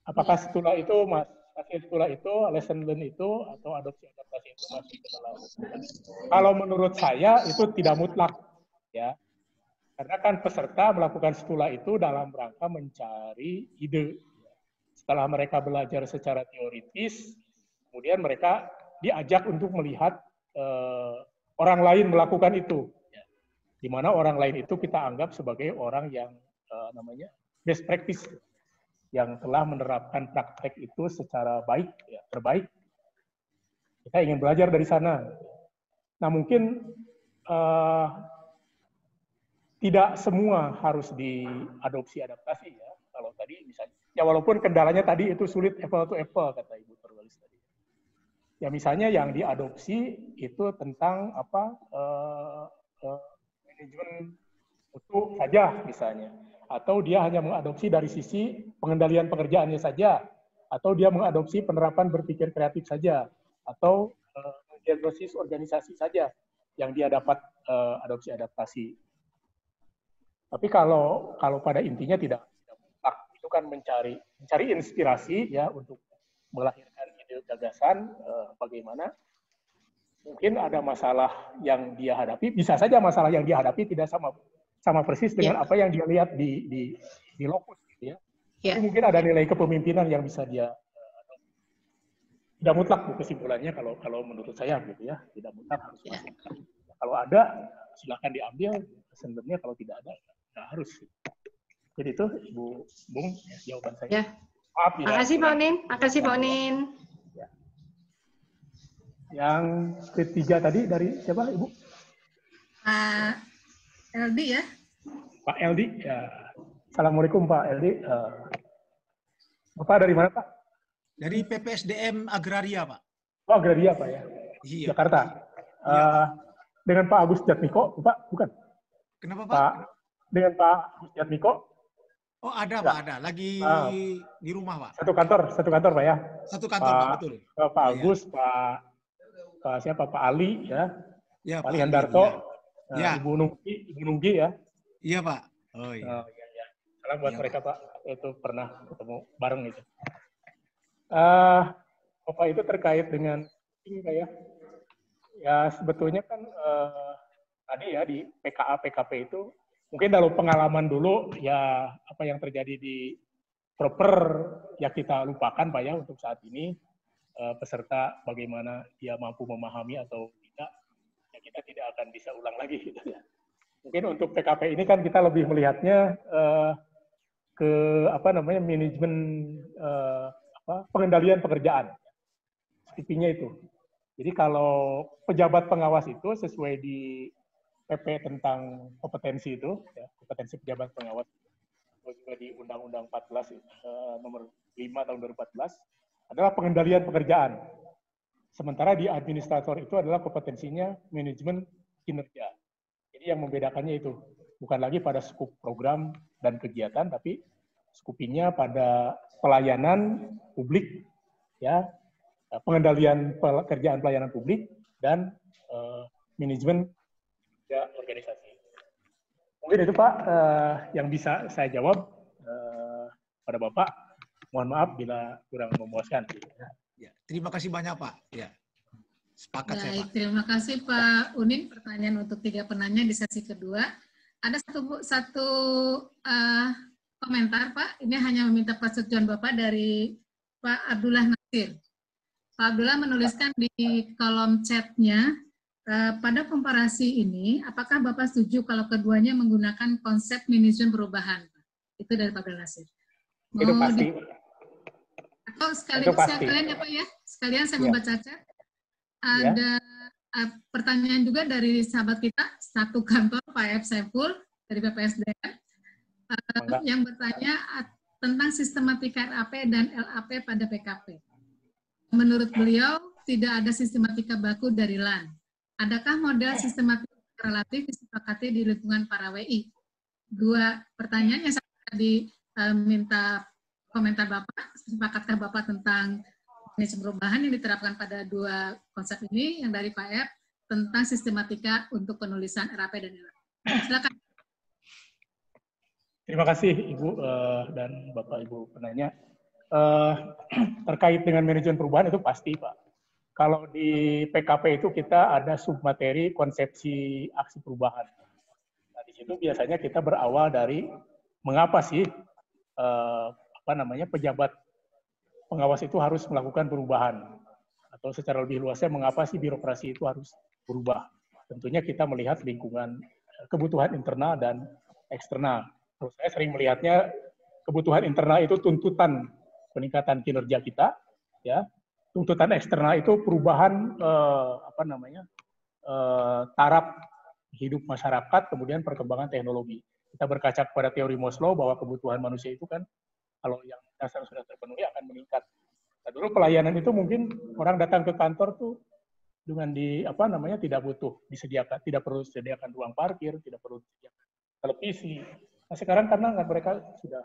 Apakah Tula itu hasil Tula itu, lesson learn itu, atau adopsi adaptasi itu masuk ke dalam? Kalau menurut saya itu tidak mutlak, ya. Karena kan peserta melakukan stula itu dalam rangka mencari ide. Setelah mereka belajar secara teoritis, kemudian mereka diajak untuk melihat orang lain melakukan itu. Di mana orang lain itu kita anggap sebagai orang yang namanya best practice, yang telah menerapkan praktek itu secara baik, ya, terbaik. Kita ingin belajar dari sana. Nah mungkin tidak semua harus diadopsi adaptasi ya. Kalau tadi misalnya, ya walaupun kendalanya tadi itu sulit apple to apple kata Ibu Terwalis tadi. Ya misalnya yang diadopsi itu tentang apa manajemen mutu saja misalnya, atau dia hanya mengadopsi dari sisi pengendalian pekerjaannya saja, atau dia mengadopsi penerapan berpikir kreatif saja, atau diagnosis organisasi saja yang dia dapat adopsi adaptasi. Tapi kalau pada intinya tidak mutlak, itu kan mencari inspirasi ya untuk melahirkan ide gagasan bagaimana mungkin ada masalah yang dia hadapi, bisa saja masalah yang dia hadapi tidak sama persis dengan apa yang dia lihat di lokus gitu ya. Tapi mungkin ada nilai kepemimpinan yang bisa dia tidak mutlak bu kesimpulannya kalau menurut saya gitu ya, tidak mutlak harus masuk. Kalau ada silakan diambil, sebenarnya kalau tidak ada nggak harus. Jadi itu Ibu Bung jawaban saya. Ya. Maaf ya. Makasih Pak Onin. Makasih Pak Onin. Ya. Yang ketiga tadi dari siapa Ibu? Pak Eldi ya. Pak Eldi. Ya. Assalamualaikum Pak Eldi. Bapak dari mana Pak? Dari PPSDM Agraria Pak. Oh Agraria Pak ya. Iya. Jakarta. Dengan Pak Agus Jatmiko, Pak bukan? Kenapa Pak? Dengan Pak Agus Jatmiko. Oh ada Pak, ada. Lagi di rumah Pak. Satu kantor Pak ya. Satu kantor Pak, betul. Pak Agus, Pak siapa, Pak Ali ya. Ya, Pak Ali Handarto, ya. Ibu Nunggi ya. Iya Pak. Oh iya. Iya. Salam buat mereka Pak. Itu pernah ketemu bareng itu. Bapak itu terkait dengan ini Pak ya. Ya sebetulnya kan tadi ya di PKA PKP itu mungkin dalam pengalaman dulu ya apa yang terjadi di proper ya kita lupakan Pak ya untuk saat ini peserta bagaimana dia mampu memahami atau tidak ya kita tidak akan bisa ulang lagi gitu ya. Mungkin untuk PKP ini kan kita lebih melihatnya ke apa namanya manajemen pengendalian pekerjaan SPP-nya itu. Jadi kalau pejabat pengawas itu sesuai di PP tentang kompetensi itu, ya, kompetensi pejabat pengawas, juga di Undang-Undang 14 nomor 5 tahun 2014 adalah pengendalian pekerjaan. Sementara di administrator itu adalah kompetensinya manajemen kinerja. Jadi yang membedakannya itu bukan lagi pada skup program dan kegiatan, tapi skupinnya pada pelayanan publik, ya, pengendalian pekerjaan pelayanan publik dan manajemen organisasi. Mungkin itu Pak yang bisa saya jawab pada Bapak. Mohon maaf bila kurang memuaskan. Ya, terima kasih banyak Pak. Ya, sepakat saya Pak. Terima kasih Pak Unin. Pertanyaan untuk 3 penanya di sesi kedua. Ada satu komentar Pak. Ini hanya meminta persetujuan Bapak dari Pak Abdullah Nasir. Pak Abdullah menuliskan di kolom chatnya, pada komparasi ini, apakah Bapak setuju kalau keduanya menggunakan konsep manajemen perubahan? Itu dari Pak Abdullah Nasir. Itu pasti. Atau sekalian ya Pak ya, sekalian saya membaca chat. Ada pertanyaan juga dari sahabat kita, satu kantor Pak F. Saiful dari BPSDM, yang bertanya tentang sistematika RAP dan LAP pada PKP. Menurut beliau, tidak ada sistematika baku dari LAN. Adakah model sistematik relatif disepakati di lingkungan para WI? 2 pertanyaan yang saya tadi minta komentar Bapak, sepakatkah Bapak tentang manajemen perubahan yang diterapkan pada 2 konsep ini, yang dari Pak F, tentang sistematika untuk penulisan RAP dan LAP. Silakan. Terima kasih Ibu dan Bapak Ibu penanya. Terkait dengan manajemen perubahan itu pasti Pak. Kalau di PKP itu kita ada submateri konsepsi aksi perubahan. Nah, di situ biasanya kita berawal dari mengapa sih pejabat pengawas itu harus melakukan perubahan, atau secara lebih luasnya mengapa sih birokrasi itu harus berubah. Tentunya kita melihat lingkungan kebutuhan internal dan eksternal. Terus saya sering melihatnya kebutuhan internal itu tuntutan peningkatan kinerja kita, ya. Tuntutan eksternal itu perubahan taraf hidup masyarakat, kemudian perkembangan teknologi. Kita berkaca kepada teori Maslow bahwa kebutuhan manusia itu kan kalau yang dasar sudah terpenuhi akan meningkat. Nah, dulu pelayanan itu mungkin orang datang ke kantor tuh dengan tidak butuh disediakan, tidak perlu disediakan ruang parkir, tidak perlu disediakan televisi. Nah, sekarang karena mereka sudah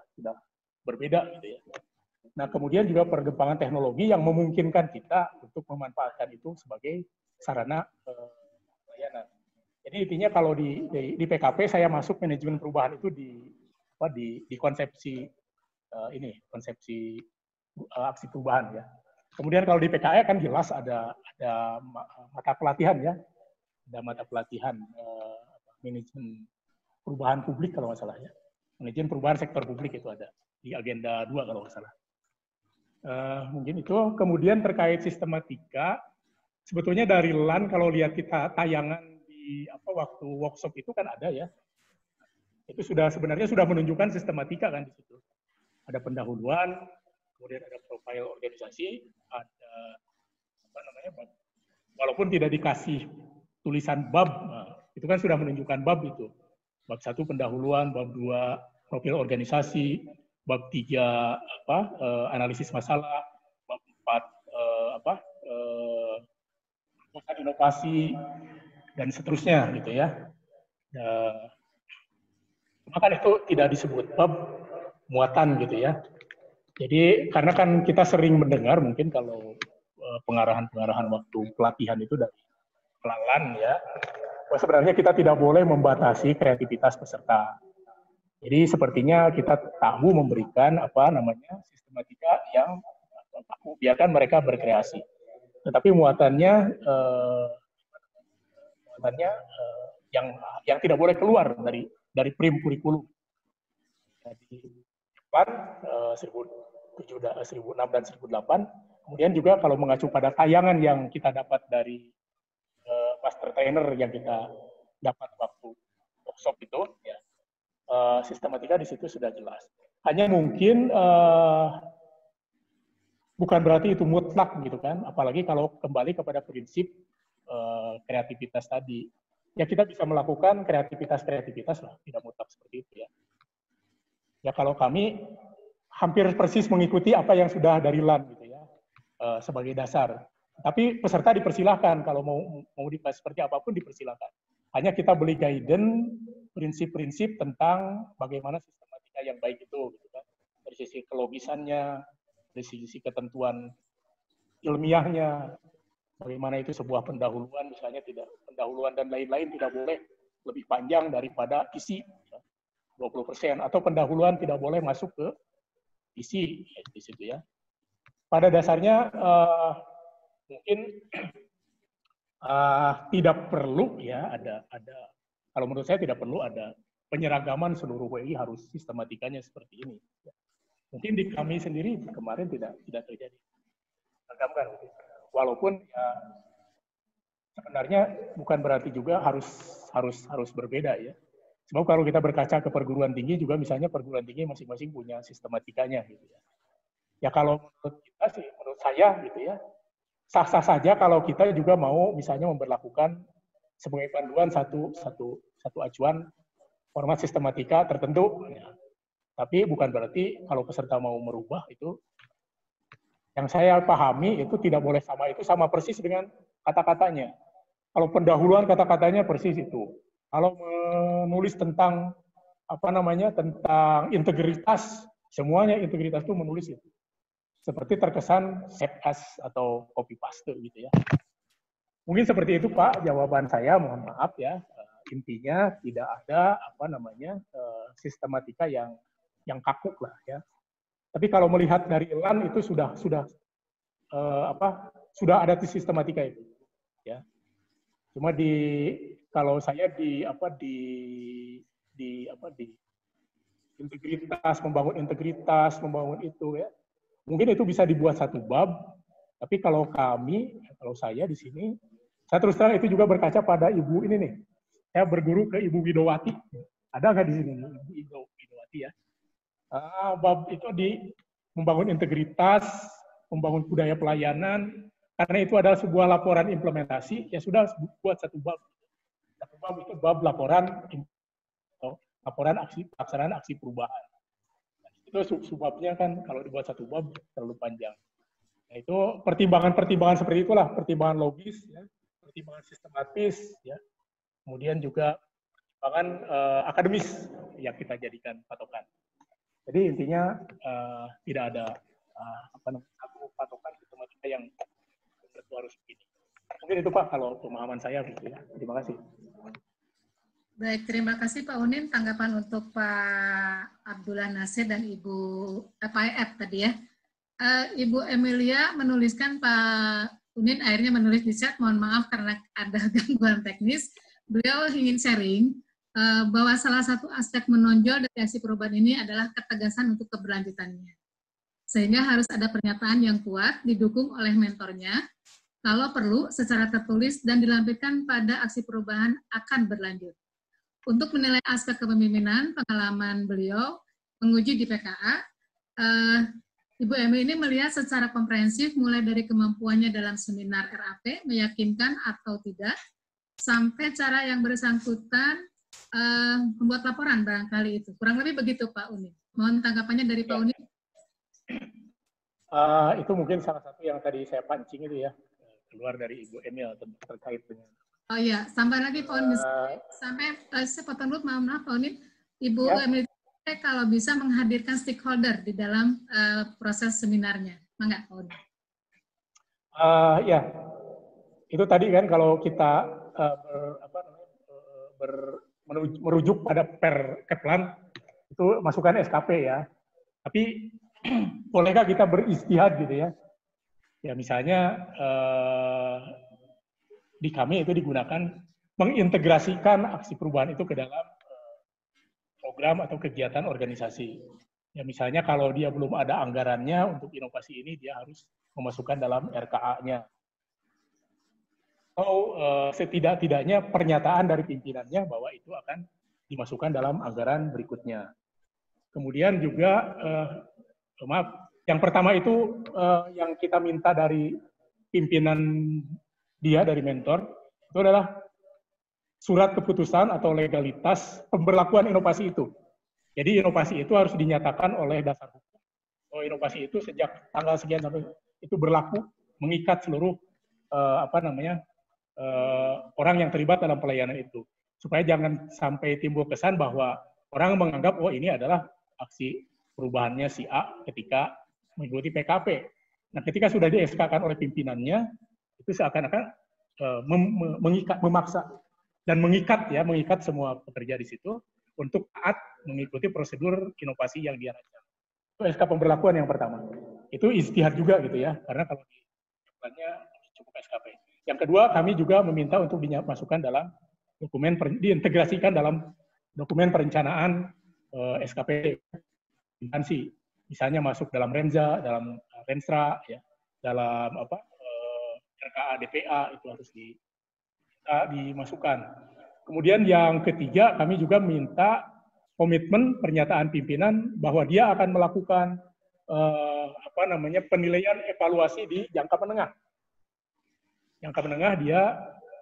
berbeda gitu ya. Nah, kemudian juga perkembangan teknologi yang memungkinkan kita untuk memanfaatkan itu sebagai sarana pelayanan. Jadi intinya kalau di PKP saya masuk manajemen perubahan itu di konsepsi konsepsi aksi perubahan ya. Kemudian kalau di PKE kan jelas ada mata pelatihan ya, ada mata pelatihan manajemen perubahan publik kalau nggak salah ya, manajemen perubahan sektor publik itu ada di agenda 2 kalau nggak salah. Mungkin itu. Kemudian terkait sistematika, sebetulnya dari LAN kalau lihat kita tayangan di waktu workshop itu kan ada ya, itu sebenarnya sudah menunjukkan sistematika kan di situ. Ada pendahuluan, kemudian ada profil organisasi, ada walaupun tidak dikasih tulisan bab, itu kan sudah menunjukkan bab itu. Bab 1 pendahuluan, bab 2 profil organisasi, bab 3 analisis masalah, bab 4 pusat inovasi dan seterusnya gitu ya. Maka itu tidak disebut bab muatan gitu ya. Jadi karena kan kita sering mendengar mungkin kalau pengarahan-pengarahan waktu pelatihan itu dari pelan ya, bahwa sebenarnya kita tidak boleh membatasi kreativitas peserta. Jadi sepertinya kita tahu memberikan sistematika yang biarkan mereka berkreasi. Tetapi muatannya yang tidak boleh keluar dari prim kurikulum. Di Jepang 1006 dan 1008. Kemudian juga kalau mengacu pada tayangan yang kita dapat dari master trainer yang kita dapat waktu workshop itu, ya, sistematika di situ sudah jelas. Hanya mungkin bukan berarti itu mutlak gitu kan, apalagi kalau kembali kepada prinsip kreativitas tadi. Ya kita bisa melakukan kreativitas lah, tidak mutlak seperti itu ya. Ya kalau kami hampir persis mengikuti apa yang sudah dari LAN gitu ya, sebagai dasar. Tapi peserta dipersilahkan kalau mau dibahas seperti apapun dipersilahkan. Hanya kita beli guidance, prinsip-prinsip tentang bagaimana sistematika yang baik itu, gitu kan. Dari sisi kelogisannya, dari sisi ketentuan ilmiahnya, bagaimana itu sebuah pendahuluan, misalnya pendahuluan dan lain-lain tidak boleh lebih panjang daripada isi 20%, atau pendahuluan tidak boleh masuk ke isi di situ ya. Pada dasarnya mungkin tidak perlu ya ada kalau menurut saya tidak perlu ada penyeragaman seluruh WI harus sistematikanya seperti ini. Mungkin di kami sendiri kemarin tidak terjadi. Seragam gitu. Walaupun ya sebenarnya bukan berarti juga harus berbeda ya. Sebab kalau kita berkaca ke perguruan tinggi juga misalnya perguruan tinggi masing-masing punya sistematikanya gitu ya. Ya kalau menurut kita sih, menurut saya gitu ya, sah-sah saja kalau kita juga mau misalnya memberlakukan sebagai panduan satu acuan format sistematika tertentu. Ya. Tapi bukan berarti kalau peserta mau merubah itu, yang saya pahami itu tidak boleh sama persis dengan kata-katanya. Kalau pendahuluan kata-katanya persis itu. Kalau menulis tentang tentang integritas, semuanya integritas itu menulis itu. Seperti terkesan save as atau copy paste gitu ya. Mungkin seperti itu Pak jawaban saya, mohon maaf ya. Intinya tidak ada sistematika yang kaku lah ya. Tapi kalau melihat dari LAN itu sudah ada sistematika itu ya. Cuma kalau saya di integritas, membangun itu ya. Mungkin itu bisa dibuat satu bab, tapi kalau saya di sini, saya terus terang itu juga berkaca pada ibu ini nih. Saya berguru ke Ibu Widowati. Ada nggak di sini Ibu Widowati ya? Bab itu membangun integritas, membangun budaya pelayanan, karena itu adalah sebuah laporan implementasi, ya sudah buat satu bab. Satu bab itu bab laporan pelaksanaan aksi perubahan. Itu subbabnya kan kalau dibuat satu bab terlalu panjang. Nah, itu pertimbangan seperti itulah, pertimbangan logis, ya, pertimbangan sistematis, ya, kemudian juga pertimbangan akademis yang kita jadikan patokan. Jadi intinya tidak ada satu patokan sistematika yang tentu harus begini. Mungkin itu Pak kalau pemahaman saya gitu ya. Terima kasih. Baik, terima kasih Pak Unin. Tanggapan untuk Pak Abdullah Nasir dan Ibu Pak Ep tadi ya. Ibu Emilia menuliskan Pak Unin akhirnya menulis di chat, mohon maaf karena ada gangguan teknis. Beliau ingin sharing bahwa salah satu aspek menonjol dari aksi perubahan ini adalah ketegasan untuk keberlanjutannya. Sehingga harus ada pernyataan yang kuat didukung oleh mentornya, kalau perlu secara tertulis dan dilampirkan pada aksi perubahan akan berlanjut. Untuk menilai aspek kepemimpinan, pengalaman beliau menguji di PKA, Ibu Emi ini melihat secara komprehensif mulai dari kemampuannya dalam seminar RAP, meyakinkan atau tidak, sampai cara yang bersangkutan membuat laporan barangkali itu. Kurang lebih begitu Pak Unin. Mohon tanggapannya dari Pak Unin. Itu mungkin salah satu yang tadi saya pancing itu ya, keluar dari Ibu Emil terkait dengan. Oh iya, sampai lagi Pak Unin. Saya potong dulu, maaf Pak Unin. Ibu Emil kalau bisa menghadirkan stakeholder di dalam proses seminarnya. Mangga, Pak Unin. Ya, itu tadi kan kalau kita merujuk pada per Keplan itu masukkan SKP ya. Tapi bolehkah kita beristihad gitu ya? Ya misalnya di kami itu digunakan mengintegrasikan aksi perubahan itu ke dalam program atau kegiatan organisasi. Ya misalnya kalau dia belum ada anggarannya untuk inovasi ini, dia harus memasukkan dalam RKA-nya. Atau setidak-tidaknya pernyataan dari pimpinannya bahwa itu akan dimasukkan dalam anggaran berikutnya. Kemudian juga, maaf, yang pertama itu yang kita minta dari pimpinan dia, dari mentor, itu adalah surat keputusan atau legalitas pemberlakuan inovasi itu. Jadi inovasi itu harus dinyatakan oleh dasar hukum. Oh, inovasi itu sejak tanggal sekian sampai itu berlaku, mengikat seluruh orang yang terlibat dalam pelayanan itu. Supaya jangan sampai timbul kesan bahwa orang menganggap, oh ini adalah aksi perubahannya si A ketika mengikuti PKP. Nah, ketika sudah di-SK-kan oleh pimpinannya, itu seakan-akan mengikat, memaksa dan mengikat semua pekerja di situ untuk taat mengikuti prosedur inovasi yang dia rancang. Itu SK pemberlakuan yang pertama. Itu istihad juga gitu ya, karena kalau di depannya cukup SKP. Yang kedua, kami juga meminta untuk dimasukkan dalam dokumen, diintegrasikan dalam dokumen perencanaan SKP instansi. Misalnya masuk dalam Renza, dalam Renstra, ya, dalam RKA DPA itu harus dimasukkan. Kemudian yang ketiga, kami juga minta komitmen pernyataan pimpinan bahwa dia akan melakukan penilaian evaluasi di jangka menengah. Jangka menengah dia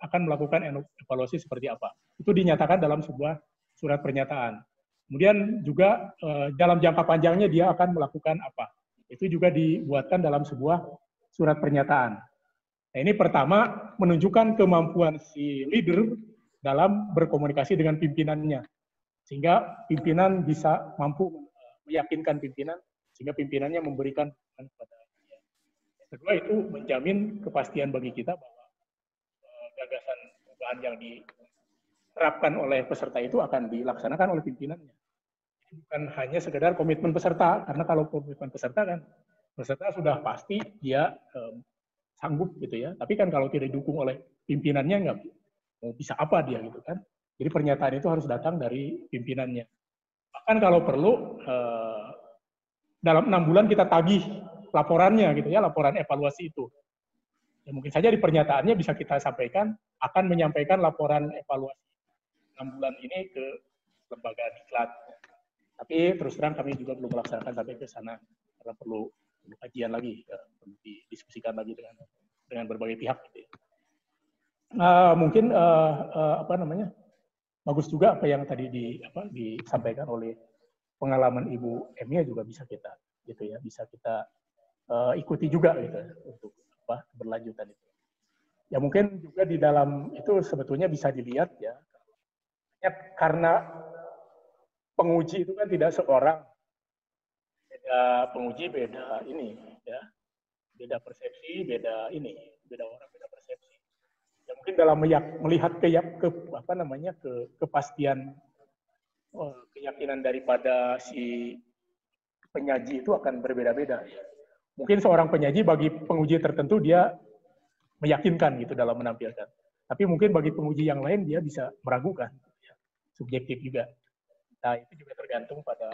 akan melakukan evaluasi seperti apa. Itu dinyatakan dalam sebuah surat pernyataan. Kemudian juga dalam jangka panjangnya dia akan melakukan apa. Itu juga dibuatkan dalam sebuah surat pernyataan. Nah, ini pertama menunjukkan kemampuan si leader dalam berkomunikasi dengan pimpinannya. Sehingga pimpinan bisa mampu meyakinkan pimpinan, sehingga pimpinannya memberikan kepada dia. Yang kedua itu menjamin kepastian bagi kita bahwa gagasan perubahan yang diterapkan oleh peserta itu akan dilaksanakan oleh pimpinannya. Bukan hanya sekedar komitmen peserta, karena kalau komitmen peserta kan, peserta sudah pasti dia sanggup gitu ya. Tapi kan kalau tidak didukung oleh pimpinannya, nggak bisa apa dia gitu kan. Jadi pernyataan itu harus datang dari pimpinannya. Bahkan kalau perlu, dalam 6 bulan kita tagih laporannya gitu ya, laporan evaluasi itu. Ya, mungkin saja di pernyataannya bisa kita sampaikan, akan menyampaikan laporan evaluasi 6 bulan ini ke lembaga diklat. Tapi terus terang kami juga belum melaksanakan sampai ke sana, karena perlu kajian lagi, perlu didiskusikan lagi dengan berbagai pihak. Gitu ya. Mungkin bagus juga apa yang tadi disampaikan oleh pengalaman Ibu Emia juga bisa kita ikuti juga gitu untuk keberlanjutan itu. Ya mungkin juga di dalam itu sebetulnya bisa dilihat ya, karena penguji itu kan tidak seorang, beda penguji, beda ini ya, beda persepsi, beda orang, beda persepsi. Ya mungkin dalam melihat kepastian keyakinan daripada si penyaji itu akan berbeda-beda. Mungkin seorang penyaji bagi penguji tertentu dia meyakinkan gitu dalam menampilkan. Tapi mungkin bagi penguji yang lain dia bisa meragukan, ya. Subjektif juga. Nah, itu juga tergantung pada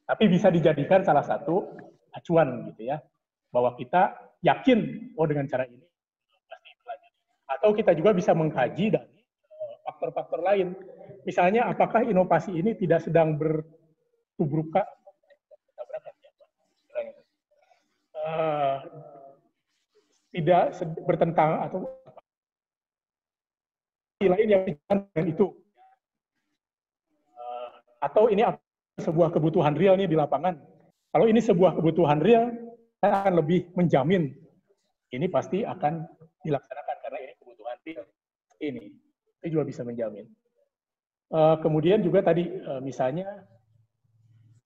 tapi bisa dijadikan salah satu acuan gitu ya, bahwa kita yakin dengan cara ini pasti berlanjut. Atau kita juga bisa mengkaji dari faktor-faktor lain. Misalnya apakah inovasi ini tidak sedang bertubrukan tidak bertentang atau lain yang dengan itu. Atau ini sebuah kebutuhan real nih di lapangan. Kalau ini sebuah kebutuhan real, saya akan lebih menjamin ini pasti akan dilaksanakan karena ini kebutuhan real. Ini juga bisa menjamin. Kemudian juga tadi misalnya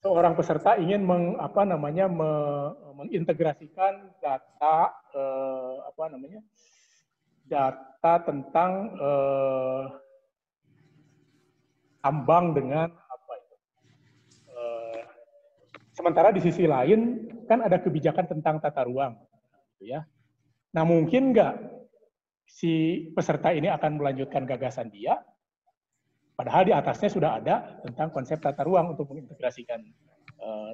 seorang peserta ingin mengintegrasikan data data tentang tambang dengan sementara di sisi lain kan ada kebijakan tentang tata ruang, gitu ya. Nah, mungkin nggak si peserta ini akan melanjutkan gagasan dia, padahal di atasnya sudah ada tentang konsep tata ruang untuk mengintegrasikan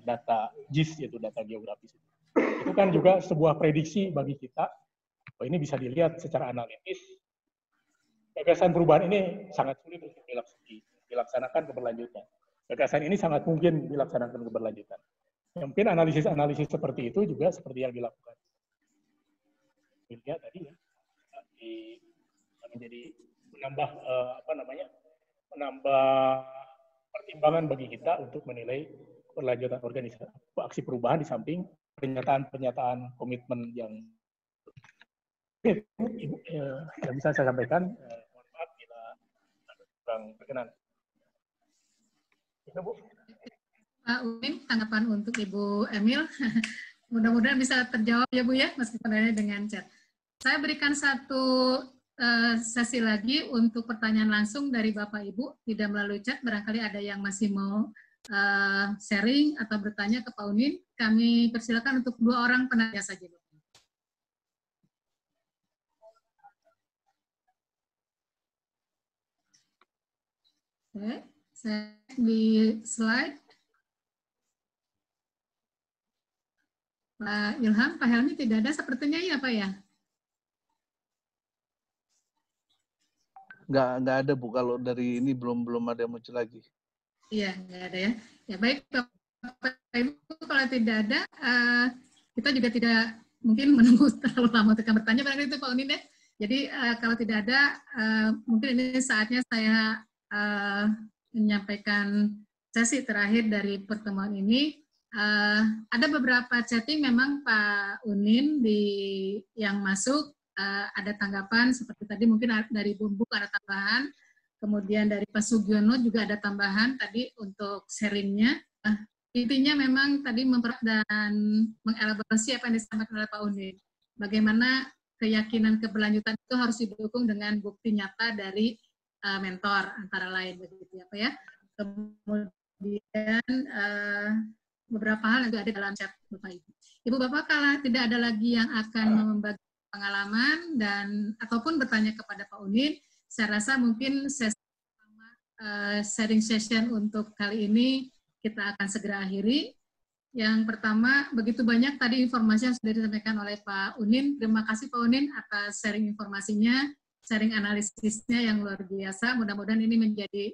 data GIS, yaitu data geografis. Itu kan juga sebuah prediksi bagi kita, oh ini bisa dilihat secara analitis, gagasan perubahan ini sangat sulit untuk dilaksanakan keberlanjutan. Gagasan ini sangat mungkin dilaksanakan keberlanjutan. Ya, mungkin analisis-analisis seperti itu juga seperti yang dilakukan. Dilihat tadi ya, menjadi menambah menambah pertimbangan bagi kita untuk menilai keberlanjutan organisasi aksi perubahan di samping pernyataan-pernyataan komitmen yang bisa saya sampaikan. Mohon maaf bila kurang berkenan. Itu, Bu. Pak Umin, tanggapan untuk Ibu Emil. Mudah-mudahan bisa terjawab ya Bu ya, meskipun ada dengan chat. Saya berikan satu sesi lagi untuk pertanyaan langsung dari Bapak Ibu, tidak melalui chat. Barangkali ada yang masih mau sharing atau bertanya ke Pak Unin. Kami persilakan untuk 2 orang penanya saja. Oke, saya di slide. Pak Ilham, Pak Helmi tidak ada sepertinya ya Pak ya? Nggak ada Bu, kalau dari ini belum ada yang muncul lagi. Iya, nggak ada ya. Ya baik, Bapak Ibu, kalau tidak ada, kita juga tidak mungkin menunggu terlalu lama untuk bertanya, barangkali itu Pak Unin ya. Jadi kalau tidak ada, mungkin ini saatnya saya menyampaikan sesi terakhir dari pertemuan ini. Ada beberapa chatting memang Pak Unin yang masuk, ada tanggapan seperti tadi mungkin dari Bumbu ada tambahan, kemudian dari Pak Sugiono juga ada tambahan tadi untuk sharingnya. Intinya memang tadi mempererat dan mengelaborasi apa yang disampaikan oleh Pak Unin. Bagaimana keyakinan keberlanjutan itu harus didukung dengan bukti nyata dari mentor antara lain begitu ya Pak ya. Kemudian beberapa hal yang ada dalam chat Bapak Ibu. Ibu Bapak kalau tidak ada lagi yang akan membagi pengalaman dan ataupun bertanya kepada Pak Unin, saya rasa mungkin sesi pertama sharing session untuk kali ini kita akan segera akhiri. Yang pertama, begitu banyak tadi informasi yang sudah disampaikan oleh Pak Unin. Terima kasih Pak Unin atas sharing informasinya, sharing analisisnya yang luar biasa. Mudah-mudahan ini menjadi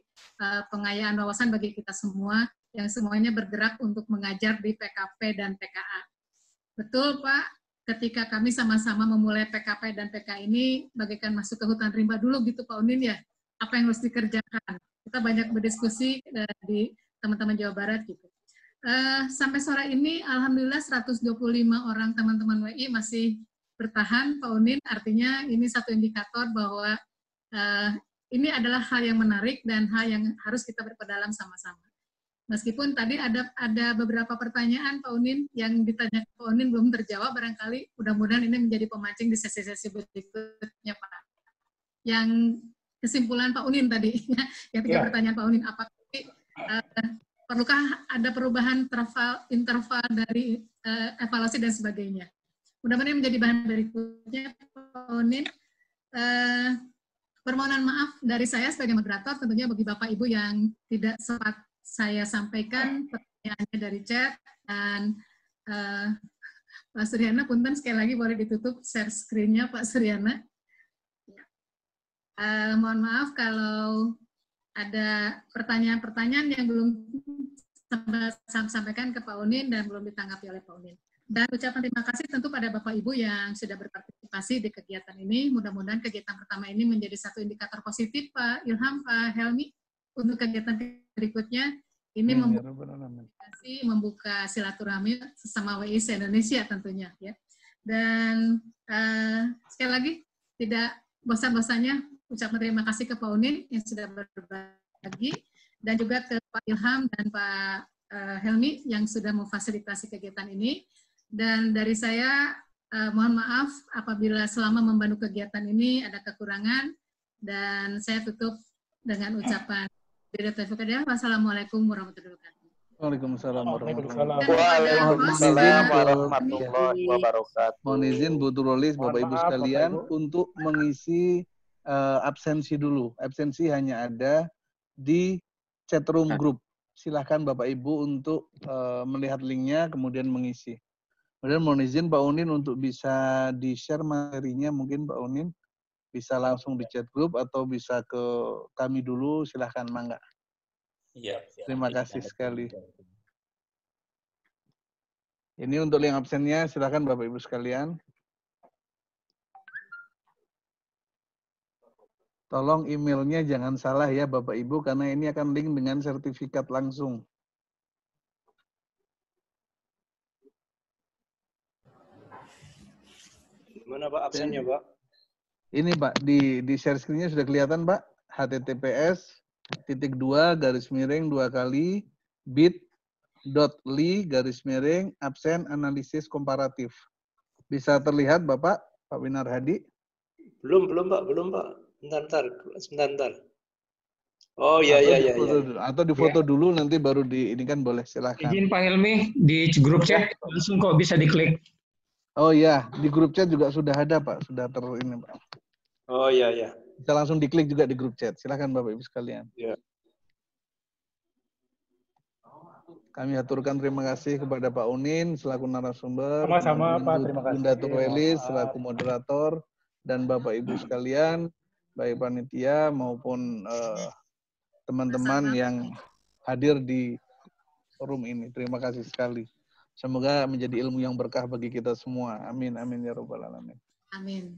pengayaan wawasan bagi kita semua yang semuanya bergerak untuk mengajar di PKP dan PKA. Betul Pak, ketika kami sama-sama memulai PKP dan PKA ini, bagaikan masuk ke hutan rimba dulu gitu Pak Unin ya, apa yang harus dikerjakan. Kita banyak berdiskusi di teman-teman Jawa Barat gitu. Sampai sore ini, Alhamdulillah 125 orang teman-teman WI masih bertahan Pak Unin, artinya ini satu indikator bahwa ini adalah hal yang menarik dan hal yang harus kita berpedalam sama-sama. Meskipun tadi ada beberapa pertanyaan Pak Unin yang ditanya Pak Unin belum terjawab, barangkali mudah-mudahan ini menjadi pemancing di sesi-sesi berikutnya Pak. Yang kesimpulan Pak Unin tadi, yang 3 pertanyaan Pak Unin, apakah perlukah ada perubahan interval dari evaluasi dan sebagainya. Mudah-mudahan menjadi bahan berikutnya Pak Unin. Permohonan maaf dari saya sebagai moderator, tentunya bagi Bapak Ibu yang tidak sempat saya sampaikan pertanyaannya dari chat, dan Pak Suryana, punten sekali lagi boleh ditutup share screen-nya Pak Suryana. Mohon maaf kalau ada pertanyaan-pertanyaan yang belum sampaikan ke Pak Unin dan belum ditanggapi oleh Pak Unin. Dan ucapan terima kasih tentu pada Bapak Ibu yang sudah berpartisipasi di kegiatan ini. Mudah-mudahan kegiatan pertama ini menjadi satu indikator positif Pak Ilham, Pak Helmi, untuk kegiatan berikutnya. Ini membuka silaturahmi sesama WI se-Indonesia tentunya ya. Dan sekali lagi tidak bosan-bosannya ucapan terima kasih ke Pak Unin yang sudah berbagi, dan juga ke Pak Ilham dan Pak Helmi yang sudah memfasilitasi kegiatan ini. Dan dari saya mohon maaf apabila selama membantu kegiatan ini ada kekurangan, dan saya tutup dengan ucapan wassalamualaikum warahmatullahi wabarakatuh. Waalaikumsalam warahmatullahi wabarakatuh. Mohon izin Bu Turolis, Bapak Ibu sekalian, untuk mengisi absensi dulu. Absensi hanya ada di chatroom group. Silahkan Bapak Ibu untuk melihat linknya, kemudian mengisi. Kemudian mohon izin Pak Unin untuk bisa di-share materinya, mungkin Pak Unin bisa langsung di chat group atau bisa ke kami dulu, silahkan mangga. Iya. Terima kasih sekali. Ini untuk link absennya, silahkan Bapak Ibu sekalian. Tolong emailnya jangan salah ya Bapak Ibu, karena ini akan link dengan sertifikat langsung. Gimana Pak absennya Pak? Ini Pak, di share screen-nya sudah kelihatan Pak, https://bit.ly/absen analisis komparatif. Bisa terlihat Bapak, Pak Winar Hadi? Belum Pak. Sebentar. Oh iya. Atau difoto dulu nanti baru ini kan boleh, silakan. Izin Pak Helmi, di grup chat langsung kok bisa diklik. Oh iya, di grup chat juga sudah ada Pak, sudah ini Pak. Oh iya. Bisa langsung diklik juga di grup chat. Silakan Bapak Ibu sekalian. Iya. Kami aturkan terima kasih kepada Pak Unin selaku narasumber, Sama-sama Pak, terima kasih. Bunda Turelis selaku moderator, dan Bapak Ibu sekalian, baik panitia maupun teman-teman yang hadir di forum ini. Terima kasih sekali. Semoga menjadi ilmu yang berkah bagi kita semua. Amin, amin ya rabbal alamin. Amin.